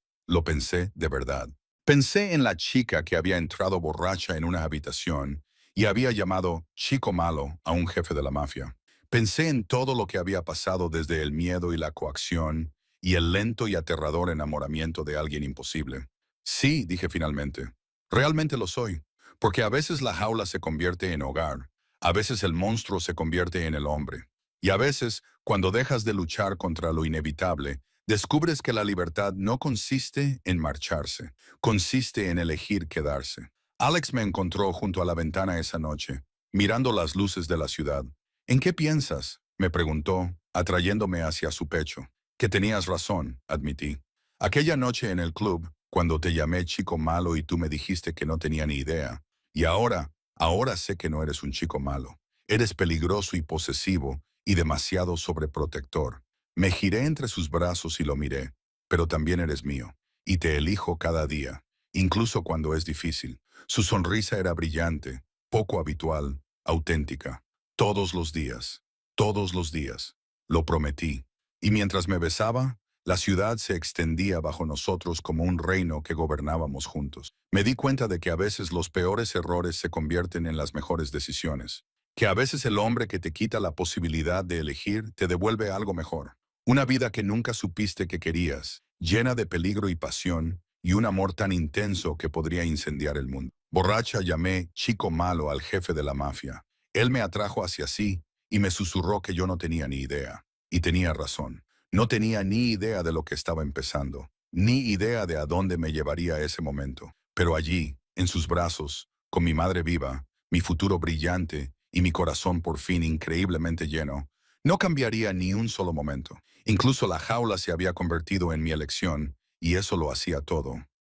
A: de verdad. Pensé en la chica que había entrado borracha en una habitación y había llamado chico malo a un jefe de la mafia. Pensé en todo lo que había pasado desde el miedo y la coacción y el lento y aterrador enamoramiento de alguien imposible. Sí, dije finalmente, realmente lo soy, porque a veces la jaula se convierte en hogar, a veces el monstruo se convierte en el hombre, y a veces, cuando dejas de luchar contra lo inevitable, descubres que la libertad no consiste en marcharse, consiste en elegir quedarse. Alex me encontró junto a la ventana esa noche, mirando las luces de la ciudad. ¿En qué piensas?, me preguntó, atrayéndome hacia su pecho. Que tenías razón, admití. Aquella noche en el club, cuando te llamé chico malo y tú me dijiste que no tenía ni idea. Y ahora sé que no eres un chico malo. Eres peligroso y posesivo y demasiado sobreprotector. Me giré entre sus brazos y lo miré. Pero también eres mío. Y te elijo cada día, incluso cuando es difícil. Su sonrisa era brillante, poco habitual, auténtica. Todos los días. Lo prometí. Y mientras me besaba, La ciudad se extendía bajo nosotros como un reino que gobernábamos juntos. Me di cuenta de que a veces los peores errores se convierten en las mejores decisiones. Que a veces el hombre que te quita la posibilidad de elegir te devuelve algo mejor. Una vida que nunca supiste que querías, llena de peligro y pasión, y un amor tan intenso que podría incendiar el mundo. Borracha llamé chico malo al jefe de la mafia. Él me atrajo hacia sí y me susurró que yo no tenía ni idea. Y tenía razón. No tenía ni idea de lo que estaba empezando, ni idea de a dónde me llevaría ese momento. Pero allí, en sus brazos, con mi madre viva, mi futuro brillante y mi corazón por fin increíblemente lleno, no cambiaría ni un solo momento. Incluso la jaula se había convertido en mi elección, y eso lo hacía todo.